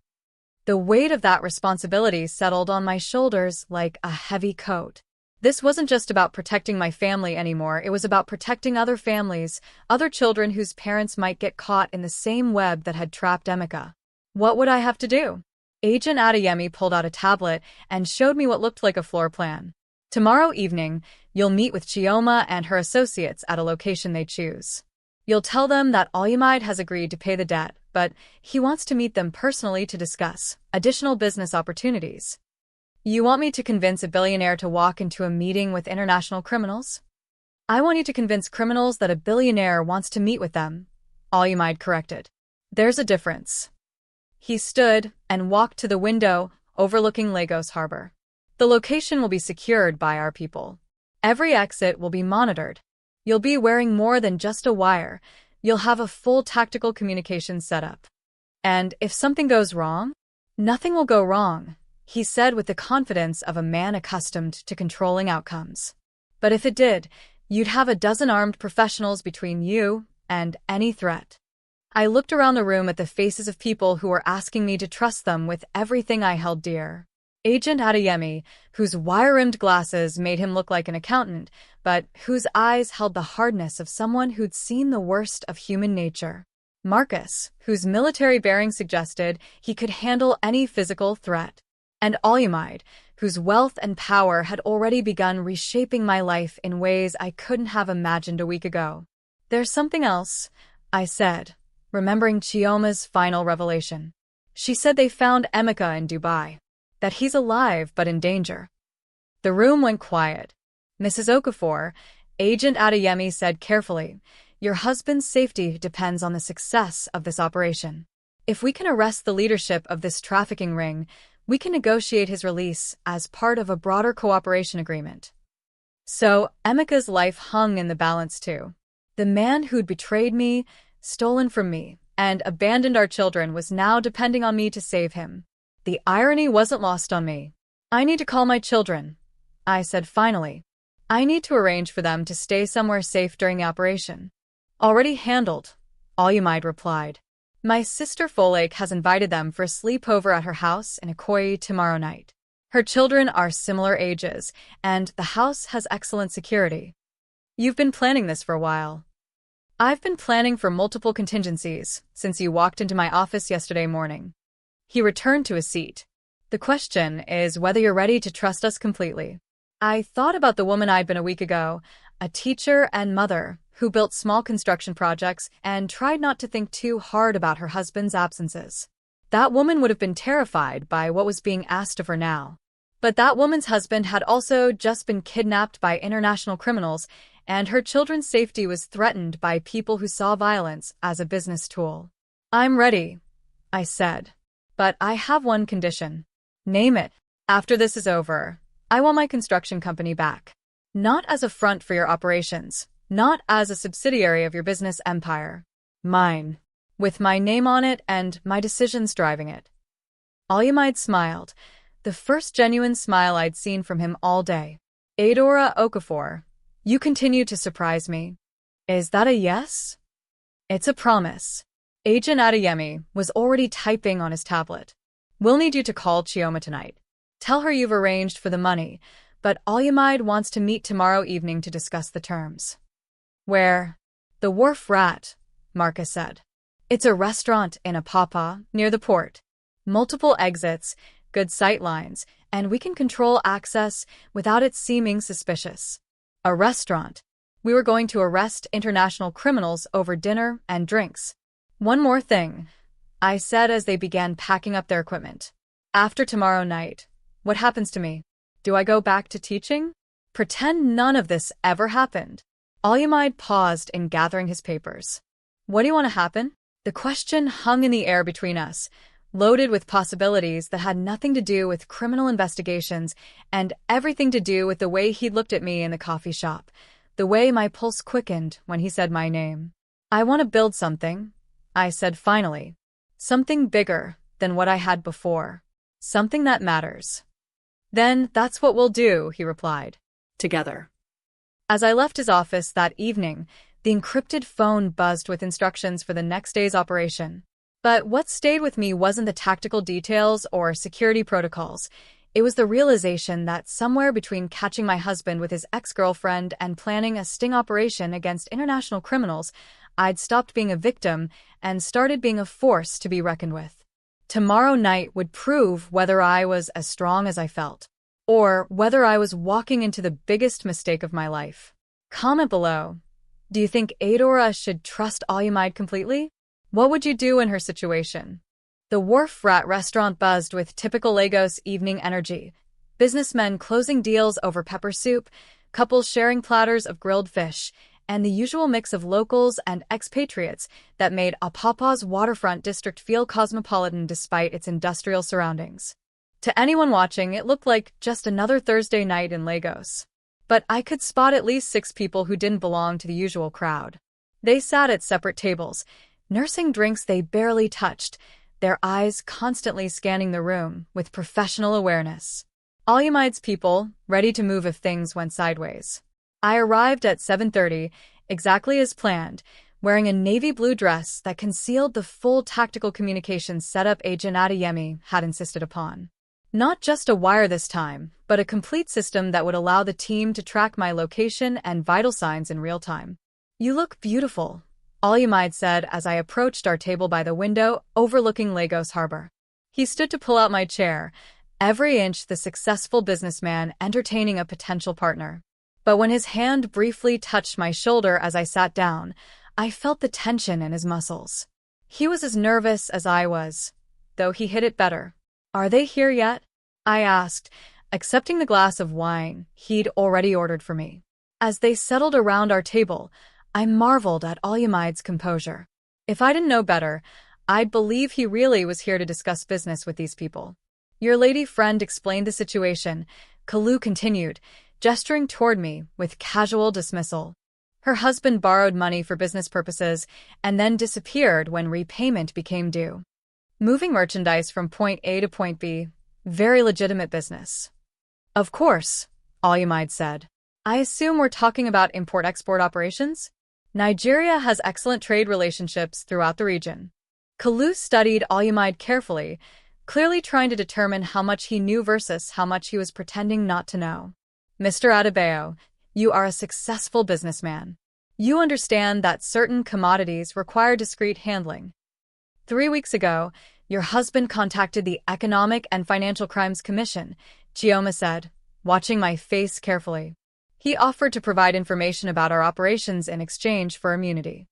The weight of that responsibility settled on my shoulders like a heavy coat. This wasn't just about protecting my family anymore, it was about protecting other families, other children whose parents might get caught in the same web that had trapped Emeka. What would I have to do? Agent Adeyemi pulled out a tablet and showed me what looked like a floor plan. Tomorrow evening, you'll meet with Chioma and her associates at a location they choose. You'll tell them that Olymide has agreed to pay the debt, but he wants to meet them personally to discuss additional business opportunities. You want me to convince a billionaire to walk into a meeting with international criminals? I want you to convince criminals that a billionaire wants to meet with them, Olymide corrected. There's a difference. He stood and walked to the window overlooking Lagos Harbor. The location will be secured by our people. Every exit will be monitored. You'll be wearing more than just a wire. You'll have a full tactical communications setup. And if something goes wrong, nothing will go wrong, he said with the confidence of a man accustomed to controlling outcomes. But if it did, you'd have a dozen armed professionals between you and any threat. I looked around the room at the faces of people who were asking me to trust them with everything I held dear. Agent Adeyemi, whose wire-rimmed glasses made him look like an accountant, but whose eyes held the hardness of someone who'd seen the worst of human nature. Marcus, whose military bearing suggested he could handle any physical threat. And Olymide, whose wealth and power had already begun reshaping my life in ways I couldn't have imagined a week ago. There's something else, I said, remembering Chioma's final revelation. She said they found Emeka in Dubai. That he's alive but in danger. The room went quiet. Mrs. Okafor, Agent Adeyemi said carefully, Your husband's safety depends on the success of this operation. If we can arrest the leadership of this trafficking ring, we can negotiate his release as part of a broader cooperation agreement. So, Emika's life hung in the balance too. The man who'd betrayed me, stolen from me, and abandoned our children was now depending on me to save him. The irony wasn't lost on me. "I need to call my children," I said finally. "I need to arrange for them to stay somewhere safe during the operation." "Already handled," Alumide replied. "My sister Folake has invited them for a sleepover at her house in Ikoyi tomorrow night. Her children are similar ages, and the house has excellent security." "You've been planning this for a while." "I've been planning for multiple contingencies since you walked into my office yesterday morning." He returned to his seat. "The question is whether you're ready to trust us completely." I thought about the woman I'd been a week ago, a teacher and mother who built small construction projects and tried not to think too hard about her husband's absences. That woman would have been terrified by what was being asked of her now. But that woman's husband had also just been kidnapped by international criminals, and her children's safety was threatened by people who saw violence as a business tool. "I'm ready," I said. "But I have one condition." "Name it." "After this is over, I want my construction company back. Not as a front for your operations, not as a subsidiary of your business empire. Mine. With my name on it and my decisions driving it." Alumide smiled, the first genuine smile I'd seen from him all day. "Adora Okafor, you continue to surprise me. Is that a yes?" "It's a promise." Agent Adeyemi was already typing on his tablet. "We'll need you to call Chioma tonight. Tell her you've arranged for the money, but Alumide wants to meet tomorrow evening to discuss the terms." "Where?" "The Wharf Rat," Marcus said. "It's a restaurant in Apapa, near the port. Multiple exits, good sight lines, and we can control access without it seeming suspicious." "A restaurant?" "We were going to arrest international criminals over dinner and drinks." "One more thing," I said as they began packing up their equipment. "After tomorrow night, what happens to me? Do I go back to teaching? Pretend none of this ever happened." Alumide paused in gathering his papers. "What do you want to happen?" The question hung in the air between us, loaded with possibilities that had nothing to do with criminal investigations and everything to do with the way he looked at me in the coffee shop, the way my pulse quickened when he said my name. "I want to build something," I said finally. "Something bigger than what I had before. Something that matters." "Then that's what we'll do," he replied. Together. As I left his office that evening, the encrypted phone buzzed with instructions for the next day's operation. But what stayed with me wasn't the tactical details or security protocols. It was the realization that somewhere between catching my husband with his ex-girlfriend and planning a sting operation against international criminals, I'd stopped being a victim and started being a force to be reckoned with. Tomorrow night would prove whether I was as strong as I felt, or whether I was walking into the biggest mistake of my life. Comment below. Do you think Adora should trust Alumide completely? What would you do in her situation? The Wharf Rat restaurant buzzed with typical Lagos evening energy. Businessmen closing deals over pepper soup, couples sharing platters of grilled fish, and the usual mix of locals and expatriates that made Apapa's waterfront district feel cosmopolitan despite its industrial surroundings. To anyone watching, it looked like just another Thursday night in Lagos. But I could spot at least 6 people who didn't belong to the usual crowd. They sat at separate tables, nursing drinks they barely touched, their eyes constantly scanning the room with professional awareness. Alumide's people, ready to move if things went sideways. I arrived at 7:30, exactly as planned, wearing a navy blue dress that concealed the full tactical communications setup Agent Adeyemi had insisted upon. Not just a wire this time, but a complete system that would allow the team to track my location and vital signs in real time. "You look beautiful," Alumide said as I approached our table by the window overlooking Lagos Harbor. He stood to pull out my chair, every inch the successful businessman entertaining a potential partner. But when his hand briefly touched my shoulder as I sat down, I felt the tension in his muscles. He was as nervous as I was, though he hid it better. "Are they here yet?" I asked, accepting the glass of wine he'd already ordered for me. As they settled around our table, I marveled at Olyamide's composure. If I didn't know better, I'd believe he really was here to discuss business with these people. Your lady friend explained the situation, Kalu continued, gesturing toward me with casual dismissal. Her husband borrowed money for business purposes and then disappeared when repayment became due. Moving merchandise from point A to point B, very legitimate business. Of course, Olyamide said. I assume we're talking about import-export operations? Nigeria has excellent trade relationships throughout the region. Kalu studied Olyamide carefully, clearly trying to determine how much he knew versus how much he was pretending not to know. Mr. Adebayo, you are a successful businessman. You understand that certain commodities require discreet handling. 3 weeks ago, your husband contacted the Economic and Financial Crimes Commission, Chioma said, watching my face carefully. He offered to provide information about our operations in exchange for immunity.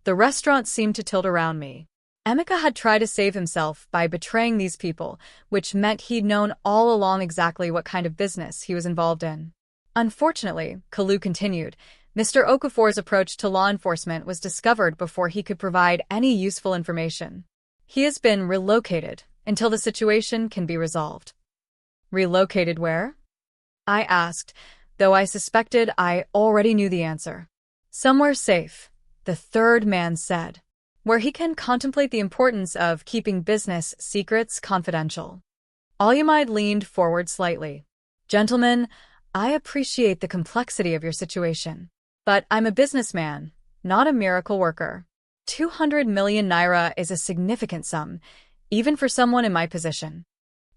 The restaurant seemed to tilt around me. Emeka had tried to save himself by betraying these people, which meant he'd known all along exactly what kind of business he was involved in. Unfortunately, Kalu continued, Mr. Okafor's approach to law enforcement was discovered before he could provide any useful information. He has been relocated until the situation can be resolved. Relocated where? I asked, though I suspected I already knew the answer. Somewhere safe, the third man said, where he can contemplate the importance of keeping business secrets confidential. Olyamide leaned forward slightly. Gentlemen, I appreciate the complexity of your situation, but I'm a businessman, not a miracle worker. 200 million naira is a significant sum, even for someone in my position.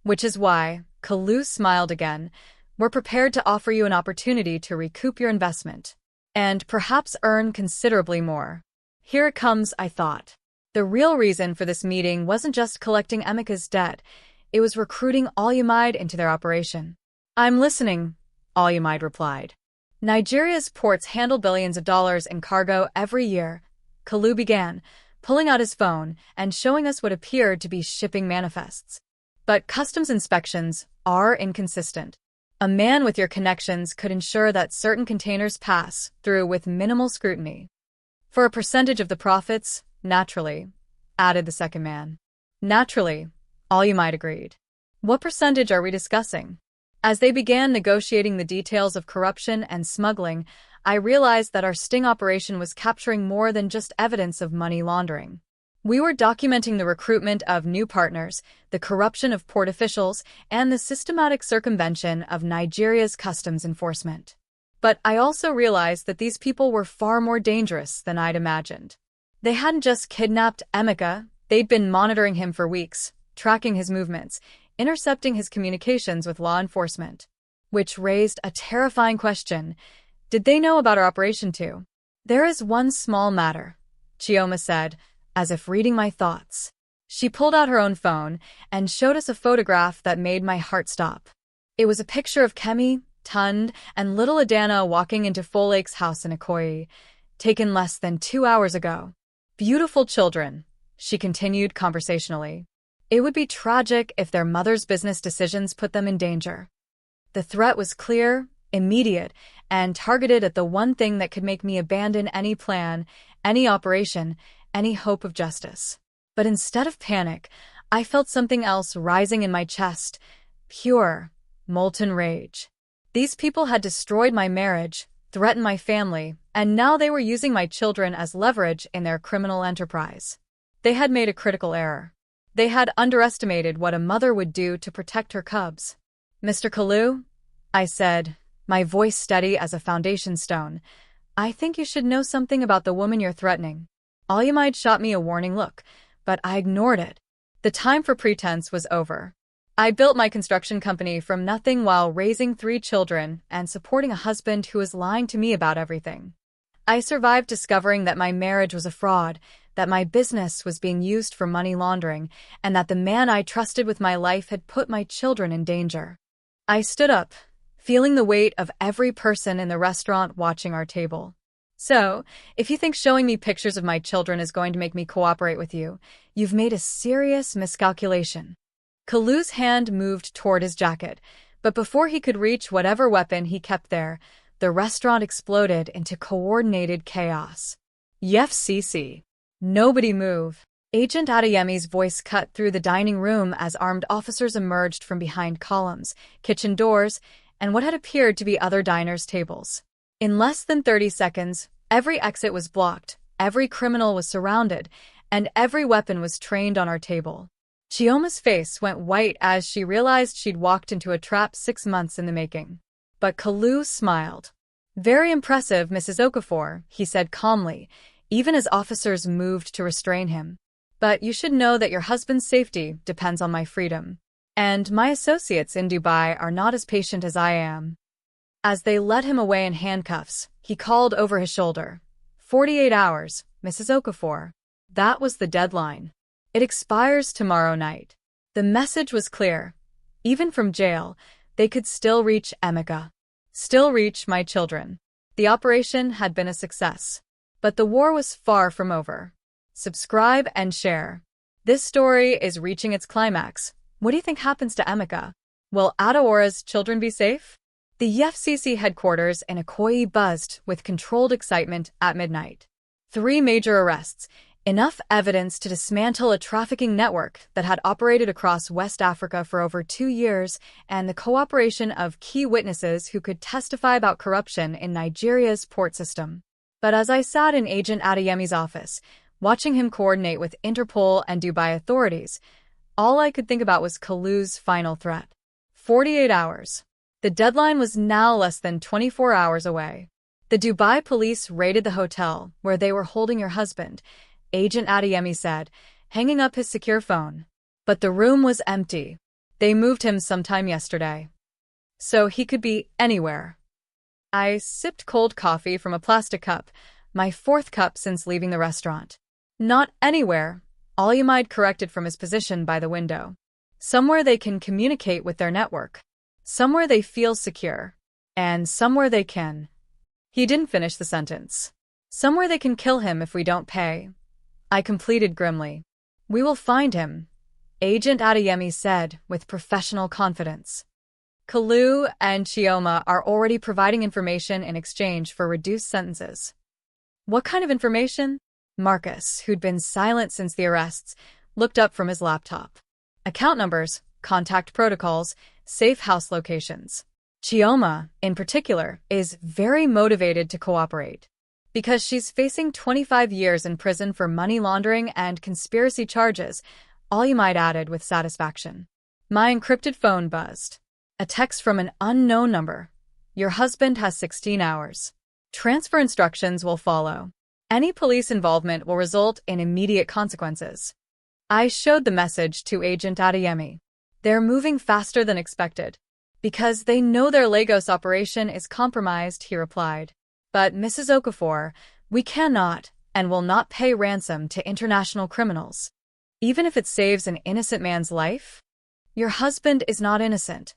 Which is why, Kalu smiled again, we're prepared to offer you an opportunity to recoup your investment, and perhaps earn considerably more. Here it comes, I thought. The real reason for this meeting wasn't just collecting Emeka's debt, it was recruiting Olyamide into their operation. I'm listening, Olyamide replied. Nigeria's ports handle billions of dollars in cargo every year, Kalu began, pulling out his phone and showing us what appeared to be shipping manifests. But customs inspections are inconsistent. A man with your connections could ensure that certain containers pass through with minimal scrutiny. For a percentage of the profits, naturally, added the second man. Naturally, Olyamide agreed. What percentage are we discussing? As they began negotiating the details of corruption and smuggling, I realized that our sting operation was capturing more than just evidence of money laundering. We were documenting the recruitment of new partners, the corruption of port officials, and the systematic circumvention of Nigeria's customs enforcement. But I also realized that these people were far more dangerous than I'd imagined. They hadn't just kidnapped Emeka, they'd been monitoring him for weeks, tracking his movements, intercepting his communications with law enforcement. Which raised a terrifying question. Did they know about our operation too? There is one small matter, Chioma said, as if reading my thoughts. She pulled out her own phone and showed us a photograph that made my heart stop. It was a picture of Kemi, Tund, and little Adana walking into Folake's house in Ikoyi, taken less than 2 hours ago. Beautiful children, she continued conversationally. It would be tragic if their mother's business decisions put them in danger. The threat was clear, immediate, and targeted at the one thing that could make me abandon any plan, any operation, any hope of justice. But instead of panic, I felt something else rising in my chest, pure, molten rage. These people had destroyed my marriage, threatened my family, and now they were using my children as leverage in their criminal enterprise. They had made a critical error. They had underestimated what a mother would do to protect her cubs. Mr. Kalu, I said, my voice steady as a foundation stone, I think you should know something about the woman you're threatening. Olyamide shot me a warning look, but I ignored it. The time for pretense was over. I built my construction company from nothing while raising 3 children and supporting a husband who was lying to me about everything. I survived discovering that my marriage was a fraud, that my business was being used for money laundering, and that the man I trusted with my life had put my children in danger. I stood up, feeling the weight of every person in the restaurant watching our table. So, if you think showing me pictures of my children is going to make me cooperate with you, you've made a serious miscalculation. Kalu's hand moved toward his jacket, but before he could reach whatever weapon he kept there, the restaurant exploded into coordinated chaos. "YFCC. Nobody move." Agent Adeyemi's voice cut through the dining room as armed officers emerged from behind columns, kitchen doors, and what had appeared to be other diners' tables. In less than 30 seconds, every exit was blocked, every criminal was surrounded, and every weapon was trained on our table. Chioma's face went white as she realized she'd walked into a trap 6 months in the making. But Kalu smiled. "Very impressive, Mrs. Okafor," he said calmly, even as officers moved to restrain him. "But you should know that your husband's safety depends on my freedom. And my associates in Dubai are not as patient as I am." As they led him away in handcuffs, he called over his shoulder. 48 hours, Mrs. Okafor. That was the deadline. It expires tomorrow night. The message was clear. Even from jail, they could still reach Emeka. Still reach my children. The operation had been a success. But the war was far from over. Subscribe and share. This story is reaching its climax. What do you think happens to Emeka? Will Adaora's children be safe? The FCC headquarters in Ikoyi buzzed with controlled excitement at midnight. 3 major arrests, enough evidence to dismantle a trafficking network that had operated across West Africa for over 2 years, and the cooperation of key witnesses who could testify about corruption in Nigeria's port system. But as I sat in Agent Adeyemi's office, watching him coordinate with Interpol and Dubai authorities, all I could think about was Kalu's final threat. 48 hours. The deadline was now less than 24 hours away. The Dubai police raided the hotel where they were holding your husband, Agent Adeyemi said, hanging up his secure phone. But the room was empty. They moved him sometime yesterday. So he could be anywhere. I sipped cold coffee from a plastic cup, my 4th cup since leaving the restaurant. Not anywhere, Alyamide corrected from his position by the window. Somewhere they can communicate with their network. Somewhere they feel secure. And somewhere they can. He didn't finish the sentence. Somewhere they can kill him if we don't pay. I completed grimly. We will find him, Agent Adeyemi said with professional confidence. Kalu and Chioma are already providing information in exchange for reduced sentences. What kind of information? Marcus, who'd been silent since the arrests, looked up from his laptop. Account numbers, contact protocols, safe house locations. Chioma, in particular, is very motivated to cooperate. Because she's facing 25 years in prison for money laundering and conspiracy charges, Alyamide added with satisfaction. My encrypted phone buzzed. A text from an unknown number. Your husband has 16 hours. Transfer instructions will follow. Any police involvement will result in immediate consequences. I showed the message to Agent Adeyemi. They're moving faster than expected. Because they know their Lagos operation is compromised, he replied. But Mrs. Okafor, we cannot and will not pay ransom to international criminals. Even if it saves an innocent man's life? Your husband is not innocent,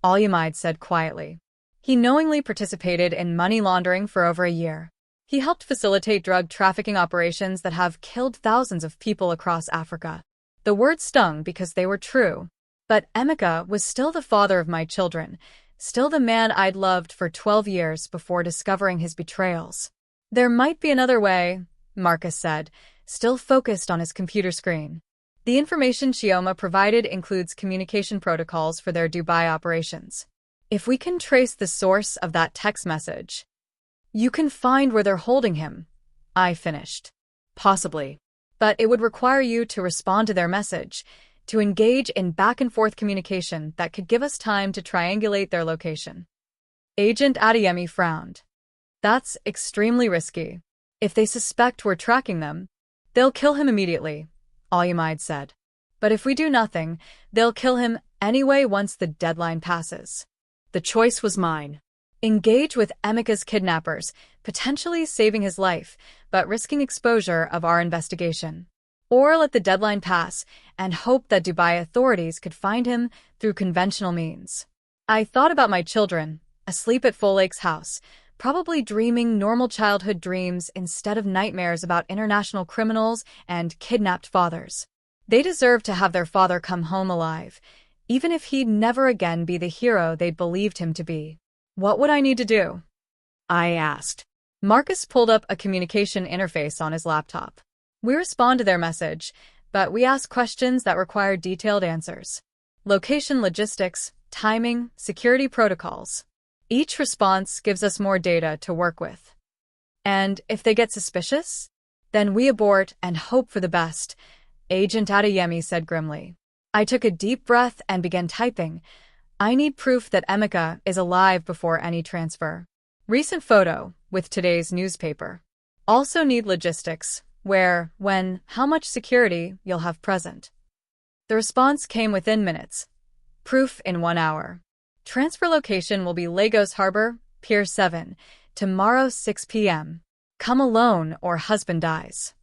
Alyamide said quietly. He knowingly participated in money laundering for over a year. He helped facilitate drug trafficking operations that have killed thousands of people across Africa. The words stung because they were true. But Emeka was still the father of my children, still the man I'd loved for 12 years before discovering his betrayals. There might be another way, Marcus said, still focused on his computer screen. The information Chioma provided includes communication protocols for their Dubai operations. If we can trace the source of that text message, you can find where they're holding him, I finished. Possibly. But it would require you to respond to their message, to engage in back-and-forth communication that could give us time to triangulate their location. Agent Adeyemi frowned. That's extremely risky. If they suspect we're tracking them, they'll kill him immediately, Alyamide said. But if we do nothing, they'll kill him anyway once the deadline passes. The choice was mine. Engage with Emeka's kidnappers, potentially saving his life, but risking exposure of our investigation. Or let the deadline pass and hope that Dubai authorities could find him through conventional means. I thought about my children, asleep at Full Lake's house, probably dreaming normal childhood dreams instead of nightmares about international criminals and kidnapped fathers. They deserve to have their father come home alive, even if he'd never again be the hero they'd believed him to be. What would I need to do? I asked. Marcus pulled up a communication interface on his laptop. We respond to their message, but we ask questions that require detailed answers. Location logistics, timing, security protocols. Each response gives us more data to work with. And if they get suspicious, then we abort and hope for the best, Agent Adeyemi said grimly. I took a deep breath and began typing. I need proof that Emeka is alive before any transfer. Recent photo with today's newspaper. Also need logistics, where, when, how much security you'll have present. The response came within minutes. Proof in 1 hour. Transfer location will be Lagos Harbor, Pier 7, tomorrow 6 p.m. Come alone or husband dies.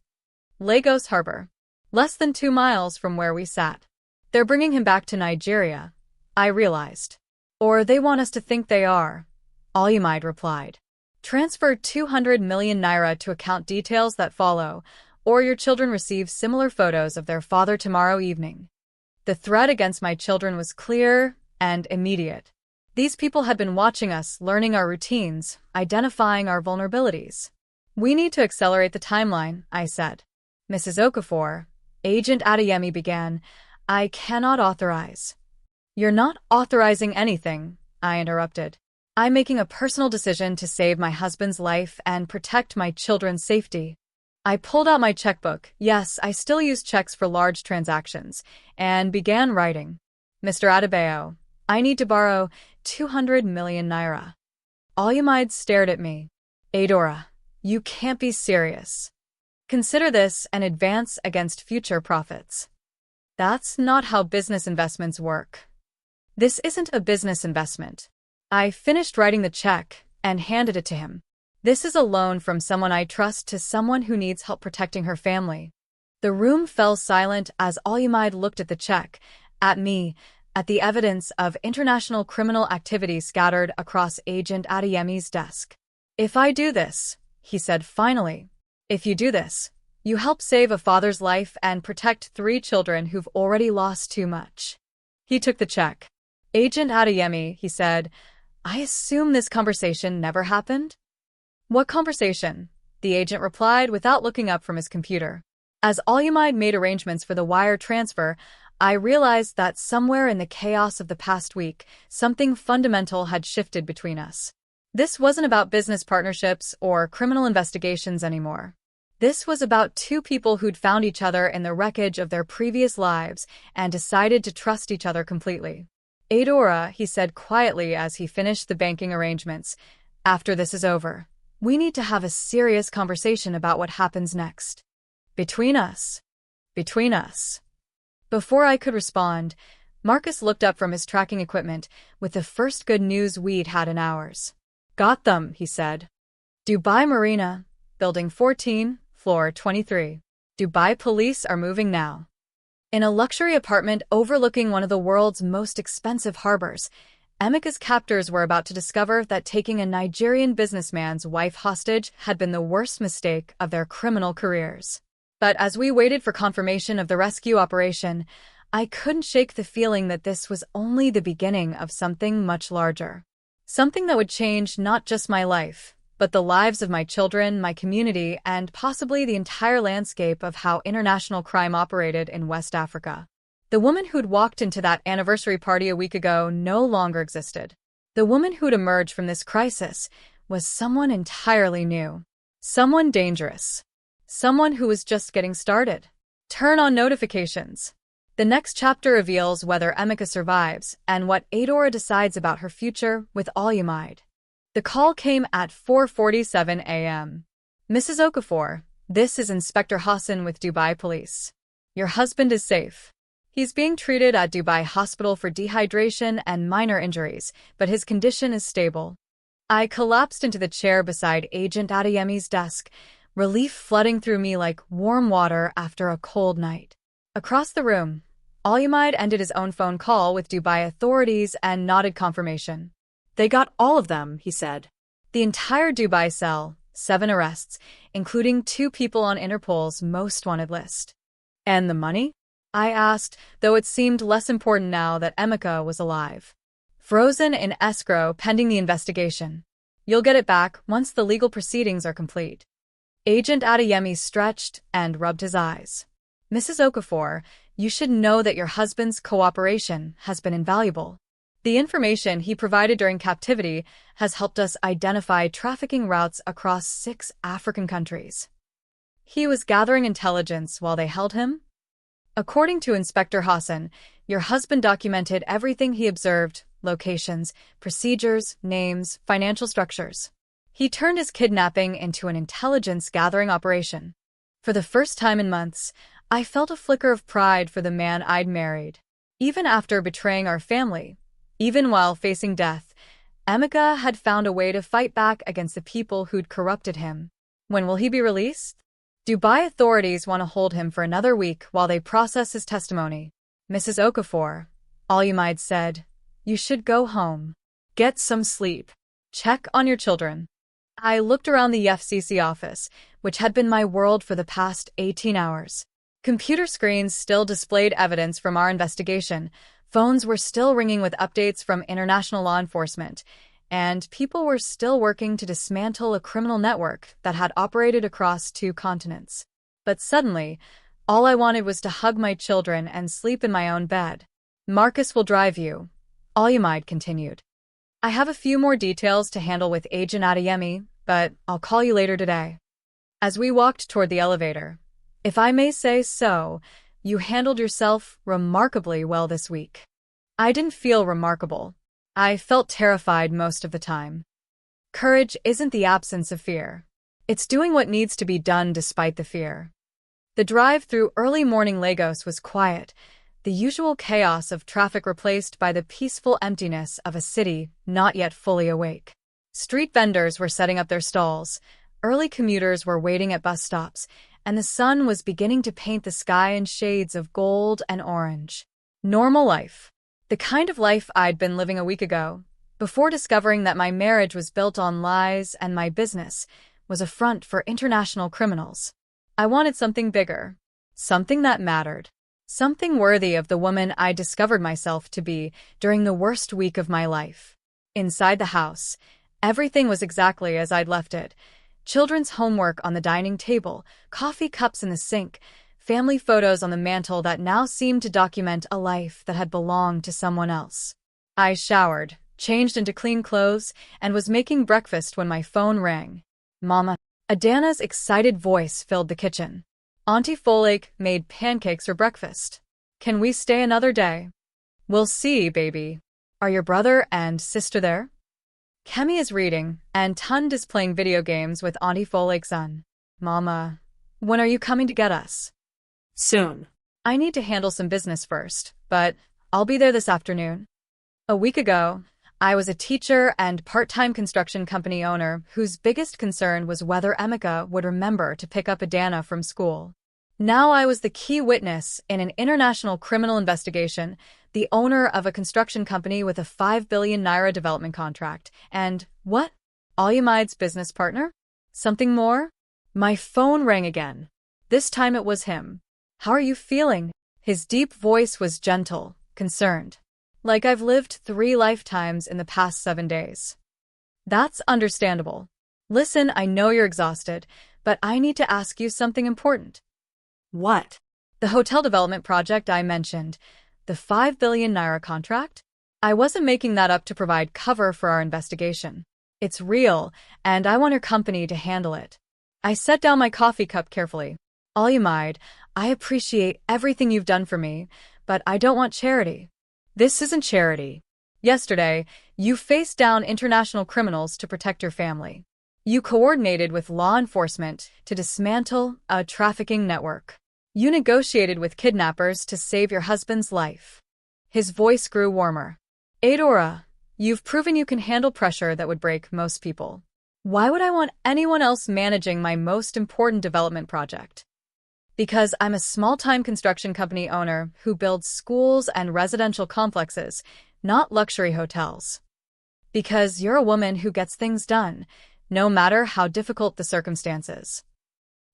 Lagos Harbor. Less than 2 miles from where we sat. They're bringing him back to Nigeria, I realized. Or they want us to think they are, Olumide replied. Transfer 200 million naira to account details that follow, or your children receive similar photos of their father tomorrow evening. The threat against my children was clear and immediate. These people had been watching us, learning our routines, identifying our vulnerabilities. We need to accelerate the timeline, I said. Mrs. Okafor, Agent Adeyemi began, I cannot authorize. You're not authorizing anything, I interrupted. I'm making a personal decision to save my husband's life and protect my children's safety. I pulled out my checkbook, yes, I still use checks for large transactions, and began writing. Mr. Adebayo, I need to borrow 200 million naira. Olumide stared at me. Adora, you can't be serious. Consider this an advance against future profits. That's not how business investments work. This isn't a business investment. I finished writing the check and handed it to him. This is a loan from someone I trust to someone who needs help protecting her family. The room fell silent as Olumide looked at the check, at me, at the evidence of international criminal activity scattered across Agent Adeyemi's desk. If I do this, he said finally, if you do this, you help save a father's life and protect 3 children who've already lost too much. He took the check. Agent Adeyemi, he said, I assume this conversation never happened? What conversation? The agent replied without looking up from his computer. As Olumide made arrangements for the wire transfer, I realized that somewhere in the chaos of the past week, something fundamental had shifted between us. This wasn't about business partnerships or criminal investigations anymore. This was about 2 people who'd found each other in the wreckage of their previous lives and decided to trust each other completely. Adora, he said quietly as he finished the banking arrangements, after this is over, we need to have a serious conversation about what happens next. Between us. Between us. Before I could respond, Marcus looked up from his tracking equipment with the first good news we'd had in hours. Got them, he said. Dubai Marina, Building 14, Floor 23. Dubai police are moving now. In a luxury apartment overlooking one of the world's most expensive harbors, Emeka's captors were about to discover that taking a Nigerian businessman's wife hostage had been the worst mistake of their criminal careers. But as we waited for confirmation of the rescue operation, I couldn't shake the feeling that this was only the beginning of something much larger. Something that would change not just my life, but the lives of my children, my community, and possibly the entire landscape of how international crime operated in West Africa. The woman who'd walked into that anniversary party a week ago no longer existed. The woman who'd emerged from this crisis was someone entirely new. Someone dangerous. Someone who was just getting started. Turn on notifications. The next chapter reveals whether Emeka survives and what Adora decides about her future with Olumide. The call came at 4:47 a.m. Mrs. Okafor, this is Inspector Hassan with Dubai Police. Your husband is safe. He's being treated at Dubai Hospital for dehydration and minor injuries, but his condition is stable. I collapsed into the chair beside Agent Adeyemi's desk, relief flooding through me like warm water after a cold night. Across the room, Olumide ended his own phone call with Dubai authorities and nodded confirmation. They got all of them, he said. The entire Dubai cell, 7 arrests, including 2 people on Interpol's most wanted list. And the money? I asked, though it seemed less important now that Emeka was alive. Frozen in escrow pending the investigation. You'll get it back once the legal proceedings are complete. Agent Adeyemi stretched and rubbed his eyes. Mrs. Okafor, you should know that your husband's cooperation has been invaluable. The information he provided during captivity has helped us identify trafficking routes across 6 African countries. He was gathering intelligence while they held him? According to Inspector Hassan, your husband documented everything he observed: locations, procedures, names, financial structures. He turned his kidnapping into an intelligence-gathering operation. For the first time in months, I felt a flicker of pride for the man I'd married. Even after betraying our family, even while facing death, Emeka had found a way to fight back against the people who'd corrupted him. When will he be released? Dubai authorities want to hold him for another week while they process his testimony. Mrs. Okafor, Alumide said, you should go home. Get some sleep. Check on your children. I looked around the FCC office, which had been my world for the past 18 hours. Computer screens still displayed evidence from our investigation. Phones were still ringing with updates from international law enforcement, and people were still working to dismantle a criminal network that had operated across 2 continents. But suddenly, all I wanted was to hug my children and sleep in my own bed. Marcus will drive you, Alumide continued. I have a few more details to handle with Agent Adeyemi, but I'll call you later today. As we walked toward the elevator, if I may say so, you handled yourself remarkably well this week. I didn't feel remarkable. I felt terrified most of the time. Courage isn't the absence of fear. It's doing what needs to be done despite the fear. The drive through early morning Lagos was quiet, the usual chaos of traffic replaced by the peaceful emptiness of a city not yet fully awake. Street vendors were setting up their stalls, early commuters were waiting at bus stops, and the sun was beginning to paint the sky in shades of gold and orange. Normal life. The kind of life I'd been living a week ago, before discovering that my marriage was built on lies and my business was a front for international criminals. I wanted something bigger, something that mattered. Something worthy of the woman I discovered myself to be during the worst week of my life. Inside the house, everything was exactly as I'd left it. Children's homework on the dining table, coffee cups in the sink, family photos on the mantel that now seemed to document a life that had belonged to someone else. I showered, changed into clean clothes, and was making breakfast when my phone rang. Mama. Adana's excited voice filled the kitchen. Auntie Folake made pancakes for breakfast. Can we stay another day? We'll see, baby. Are your brother and sister there? Kemi is reading, and Tund is playing video games with Auntie Folake's son. Mama, when are you coming to get us? Soon. I need to handle some business first, but I'll be there this afternoon. A week ago, I was a teacher and part-time construction company owner whose biggest concern was whether Emeka would remember to pick up Adana from school. Now I was the key witness in an international criminal investigation, the owner of a construction company with a 5 billion naira development contract, and, what? Alumide's business partner? Something more? My phone rang again. This time it was him. How are you feeling? His deep voice was gentle, concerned. Like I've lived 3 lifetimes in the past 7 days. That's understandable. Listen, I know you're exhausted, but I need to ask you something important. What? The hotel development project I mentioned, the 5 billion naira contract? I wasn't making that up to provide cover for our investigation. It's real, and I want your company to handle it. I set down my coffee cup carefully. Alumide, I appreciate everything you've done for me, but I don't want charity. This isn't charity. Yesterday, you faced down international criminals to protect your family. You coordinated with law enforcement to dismantle a trafficking network. You negotiated with kidnappers to save your husband's life. His voice grew warmer. Adora, you've proven you can handle pressure that would break most people. Why would I want anyone else managing my most important development project? Because I'm a small-time construction company owner who builds schools and residential complexes, not luxury hotels. Because you're a woman who gets things done, no matter how difficult the circumstances.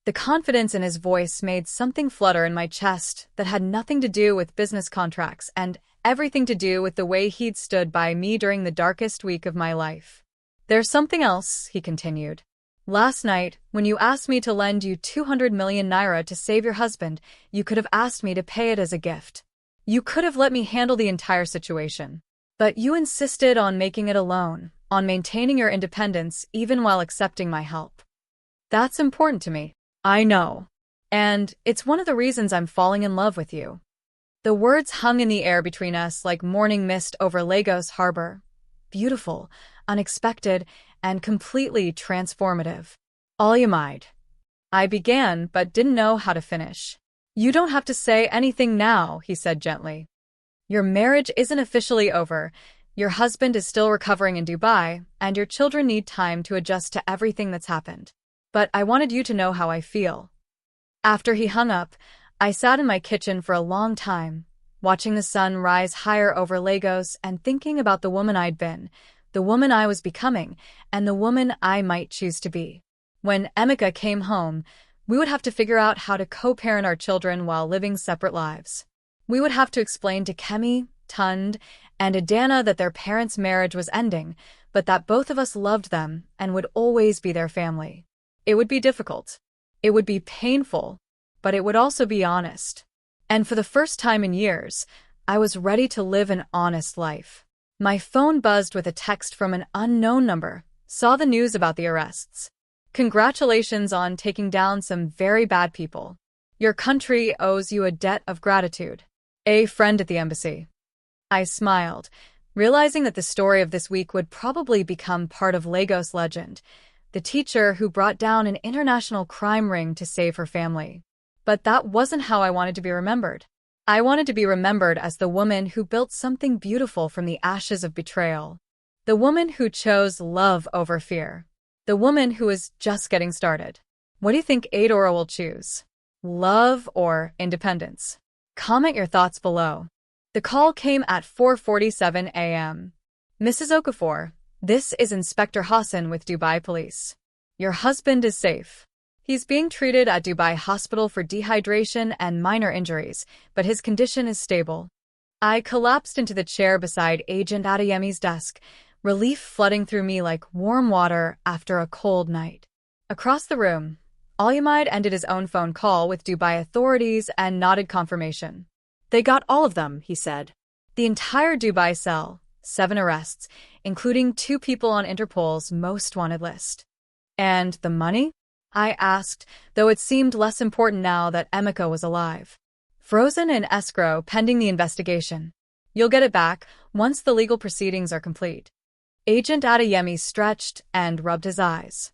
The confidence in his voice made something flutter in my chest that had nothing to do with business contracts and everything to do with the way he'd stood by me during the darkest week of my life. There's something else, he continued. Last night, when you asked me to lend you 200 million naira to save your husband, you could have asked me to pay it as a gift. You could have let me handle the entire situation. But you insisted on making it alone, on maintaining your independence even while accepting my help. That's important to me. I know. And it's one of the reasons I'm falling in love with you. The words hung in the air between us like morning mist over Lagos harbor. Beautiful, unexpected, and completely transformative. Olyamide. I began, but didn't know how to finish. You don't have to say anything now, he said gently. Your marriage isn't officially over. Your husband is still recovering in Dubai, and your children need time to adjust to everything that's happened. But I wanted you to know how I feel. After he hung up, I sat in my kitchen for a long time, watching the sun rise higher over Lagos and thinking about the woman I'd been, the woman I was becoming, and the woman I might choose to be. When Emeka came home, we would have to figure out how to co-parent our children while living separate lives. We would have to explain to Kemi, Tund, and Adana that their parents' marriage was ending, but that both of us loved them and would always be their family. It would be difficult. It would be painful, but it would also be honest. And for the first time in years, I was ready to live an honest life. My phone buzzed with a text from an unknown number. Saw the news about the arrests. Congratulations on taking down some very bad people. Your country owes you a debt of gratitude. A friend at the embassy. I smiled, realizing that the story of this week would probably become part of Lagos legend, the teacher who brought down an international crime ring to save her family. But that wasn't how I wanted to be remembered. I wanted to be remembered as the woman who built something beautiful from the ashes of betrayal. The woman who chose love over fear. The woman who is just getting started. What do you think Adora will choose? Love or independence? Comment your thoughts below. The call came at 4:47 a.m. Mrs. Okafor, this is Inspector Hassan with Dubai Police. Your husband is safe. He's being treated at Dubai Hospital for dehydration and minor injuries, but his condition is stable. I collapsed into the chair beside Agent Adeyemi's desk, relief flooding through me like warm water after a cold night. Across the room, Olyamide ended his own phone call with Dubai authorities and nodded confirmation. They got all of them, he said. The entire Dubai cell, 7 arrests, including 2 people on Interpol's most wanted list. And the money? I asked, though it seemed less important now that Emeka was alive. Frozen in escrow pending the investigation. You'll get it back once the legal proceedings are complete. Agent Adeyemi stretched and rubbed his eyes.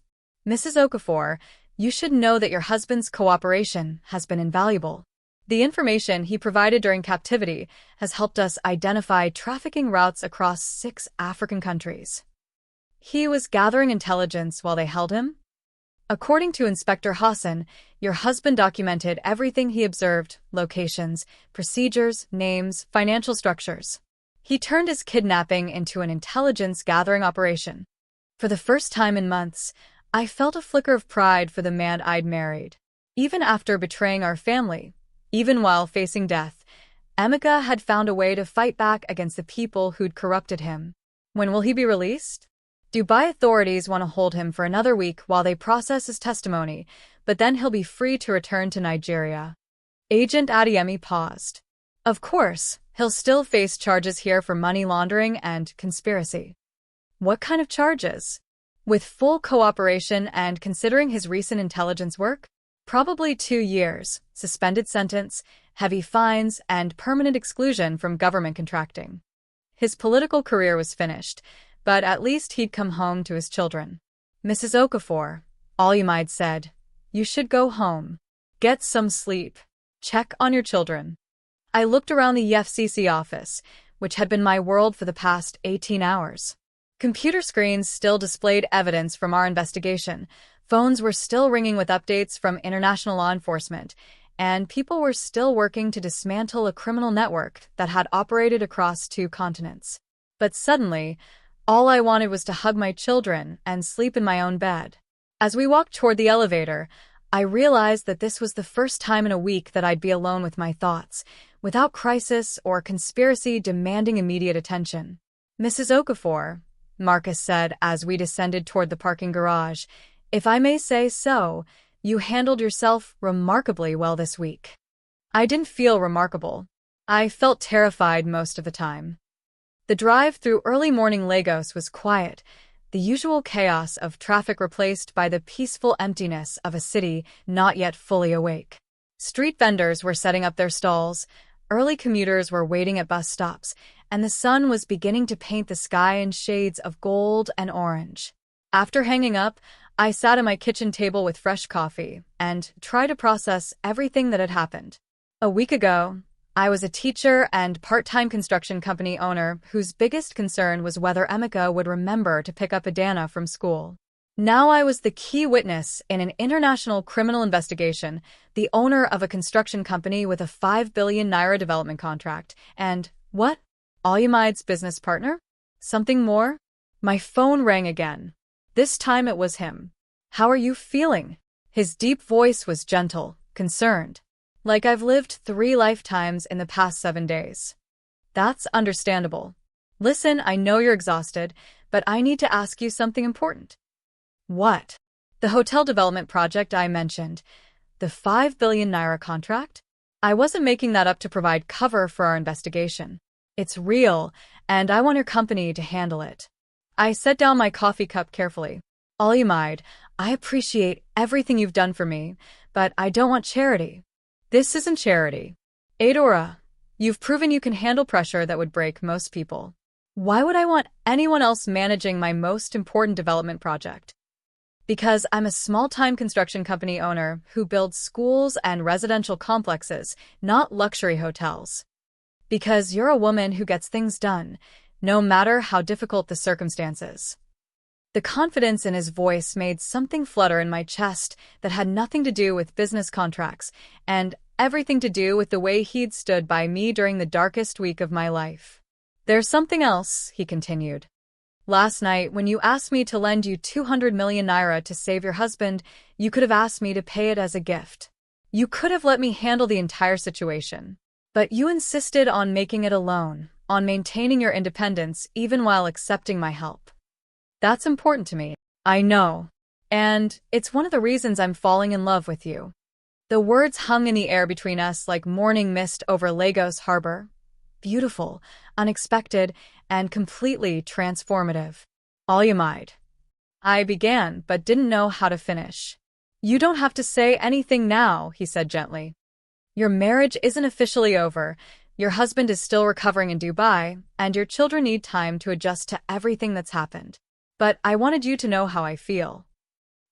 Mrs. Okafor, you should know that your husband's cooperation has been invaluable. The information he provided during captivity has helped us identify trafficking routes across 6 African countries. He was gathering intelligence while they held him? According to Inspector Hassan, your husband documented everything he observed, locations, procedures, names, financial structures. He turned his kidnapping into an intelligence-gathering operation. For the first time in months, I felt a flicker of pride for the man I'd married. Even after betraying our family, even while facing death, Emeka had found a way to fight back against the people who'd corrupted him. When will he be released? Dubai authorities want to hold him for another week while they process his testimony, but then he'll be free to return to Nigeria. Agent Adeyemi paused. Of course, he'll still face charges here for money laundering and conspiracy. What kind of charges? With full cooperation and considering his recent intelligence work? Probably 2 years, suspended sentence, heavy fines, and permanent exclusion from government contracting. His political career was finished, but at least he'd come home to his children. Mrs. Okafor, Olyamide said, you should go home. Get some sleep. Check on your children. I looked around the EFCC office, which had been my world for the past 18 hours. Computer screens still displayed evidence from our investigation, phones were still ringing with updates from international law enforcement, and people were still working to dismantle a criminal network that had operated across 2 continents. But suddenly, all I wanted was to hug my children and sleep in my own bed. As we walked toward the elevator, I realized that this was the first time in a week that I'd be alone with my thoughts, without crisis or conspiracy demanding immediate attention. Mrs. Okafor, Marcus said as we descended toward the parking garage. "If I may say so, you handled yourself remarkably well this week." I didn't feel remarkable. I felt terrified most of the time. The drive through early morning Lagos was quiet, the usual chaos of traffic replaced by the peaceful emptiness of a city not yet fully awake. Street vendors were setting up their stalls, early commuters were waiting at bus stops, and the sun was beginning to paint the sky in shades of gold and orange. After hanging up, I sat at my kitchen table with fresh coffee and tried to process everything that had happened. A week ago, I was a teacher and part-time construction company owner whose biggest concern was whether Emeka would remember to pick up Adana from school. Now I was the key witness in an international criminal investigation, the owner of a construction company with a 5 billion naira development contract, and, what? Olumide's business partner? Something more? My phone rang again. This time it was him. "How are you feeling?" His deep voice was gentle, concerned. "Like I've lived 3 lifetimes in the past 7 days." "That's understandable. Listen, I know you're exhausted, but I need to ask you something important." "What?" "The hotel development project I mentioned. The 5 billion naira contract? I wasn't making that up to provide cover for our investigation. It's real, and I want your company to handle it." I set down my coffee cup carefully. "Olumide, I appreciate everything you've done for me, but I don't want charity." "This isn't charity. Adora, you've proven you can handle pressure that would break most people. Why would I want anyone else managing my most important development project?" "Because I'm a small-time construction company owner who builds schools and residential complexes, not luxury hotels. Because you're a woman who gets things done, no matter how difficult the circumstances." The confidence in his voice made something flutter in my chest that had nothing to do with business contracts and everything to do with the way he'd stood by me during the darkest week of my life. "There's something else," he continued. "Last night, when you asked me to lend you 200 million naira to save your husband, you could have asked me to pay it as a gift. You could have let me handle the entire situation. But you insisted on making it alone, on maintaining your independence even while accepting my help. That's important to me. I know. And it's one of the reasons I'm falling in love with you." The words hung in the air between us like morning mist over Lagos harbor. Beautiful, unexpected, and completely transformative. "Olumide," I began, but didn't know how to finish. "You don't have to say anything now," he said gently. "Your marriage isn't officially over. Your husband is still recovering in Dubai, and your children need time to adjust to everything that's happened. But I wanted you to know how I feel."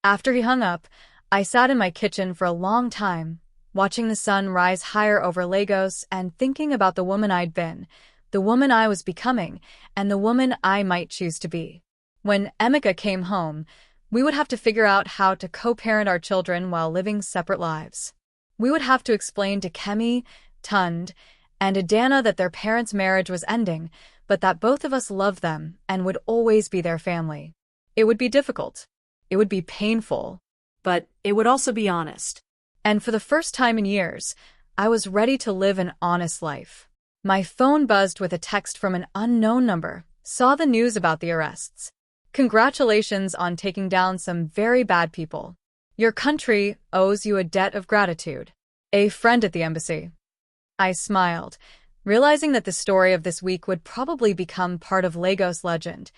After he hung up, I sat in my kitchen for a long time, watching the sun rise higher over Lagos and thinking about the woman I'd been, the woman I was becoming, and the woman I might choose to be. When Emeka came home, we would have to figure out how to co-parent our children while living separate lives. We would have to explain to Kemi, Tund, and Adana that their parents' marriage was ending, but that both of us loved them and would always be their family. It would be difficult. It would be painful. But it would also be honest. And for the first time in years, I was ready to live an honest life. My phone buzzed with a text from an unknown number. Saw the news about the arrests. "Congratulations on taking down some very bad people. Your country owes you a debt of gratitude. A friend at the embassy." I smiled, realizing that the story of this week would probably become part of Lagos legend,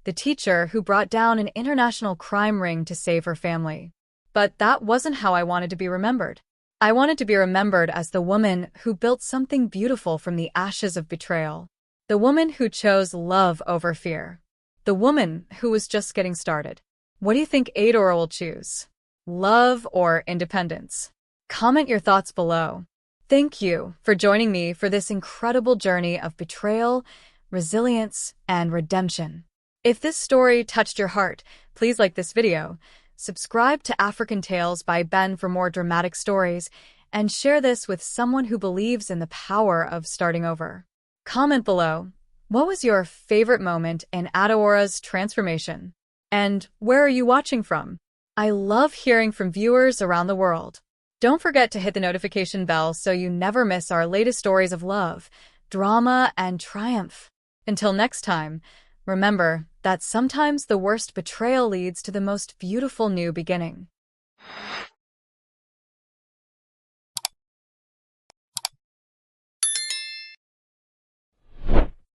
the teacher who brought down an international crime ring to save her family. But that wasn't how I wanted to be remembered. I wanted to be remembered as the woman who built something beautiful from the ashes of betrayal. The woman who chose love over fear. The woman who was just getting started. What do you think Adora will choose? Love or independence? Comment your thoughts below. Thank you for joining me for this incredible journey of betrayal, resilience, and redemption. If this story touched your heart, please like this video, subscribe to African Tales by Ben for more dramatic stories, and share this with someone who believes in the power of starting over. Comment below, what was your favorite moment in Adeora's transformation? And where are you watching from? I love hearing from viewers around the world. Don't forget to hit the notification bell so you never miss our latest stories of love, drama, and triumph. Until next time, Remember that sometimes the worst betrayal leads to the most beautiful new beginning.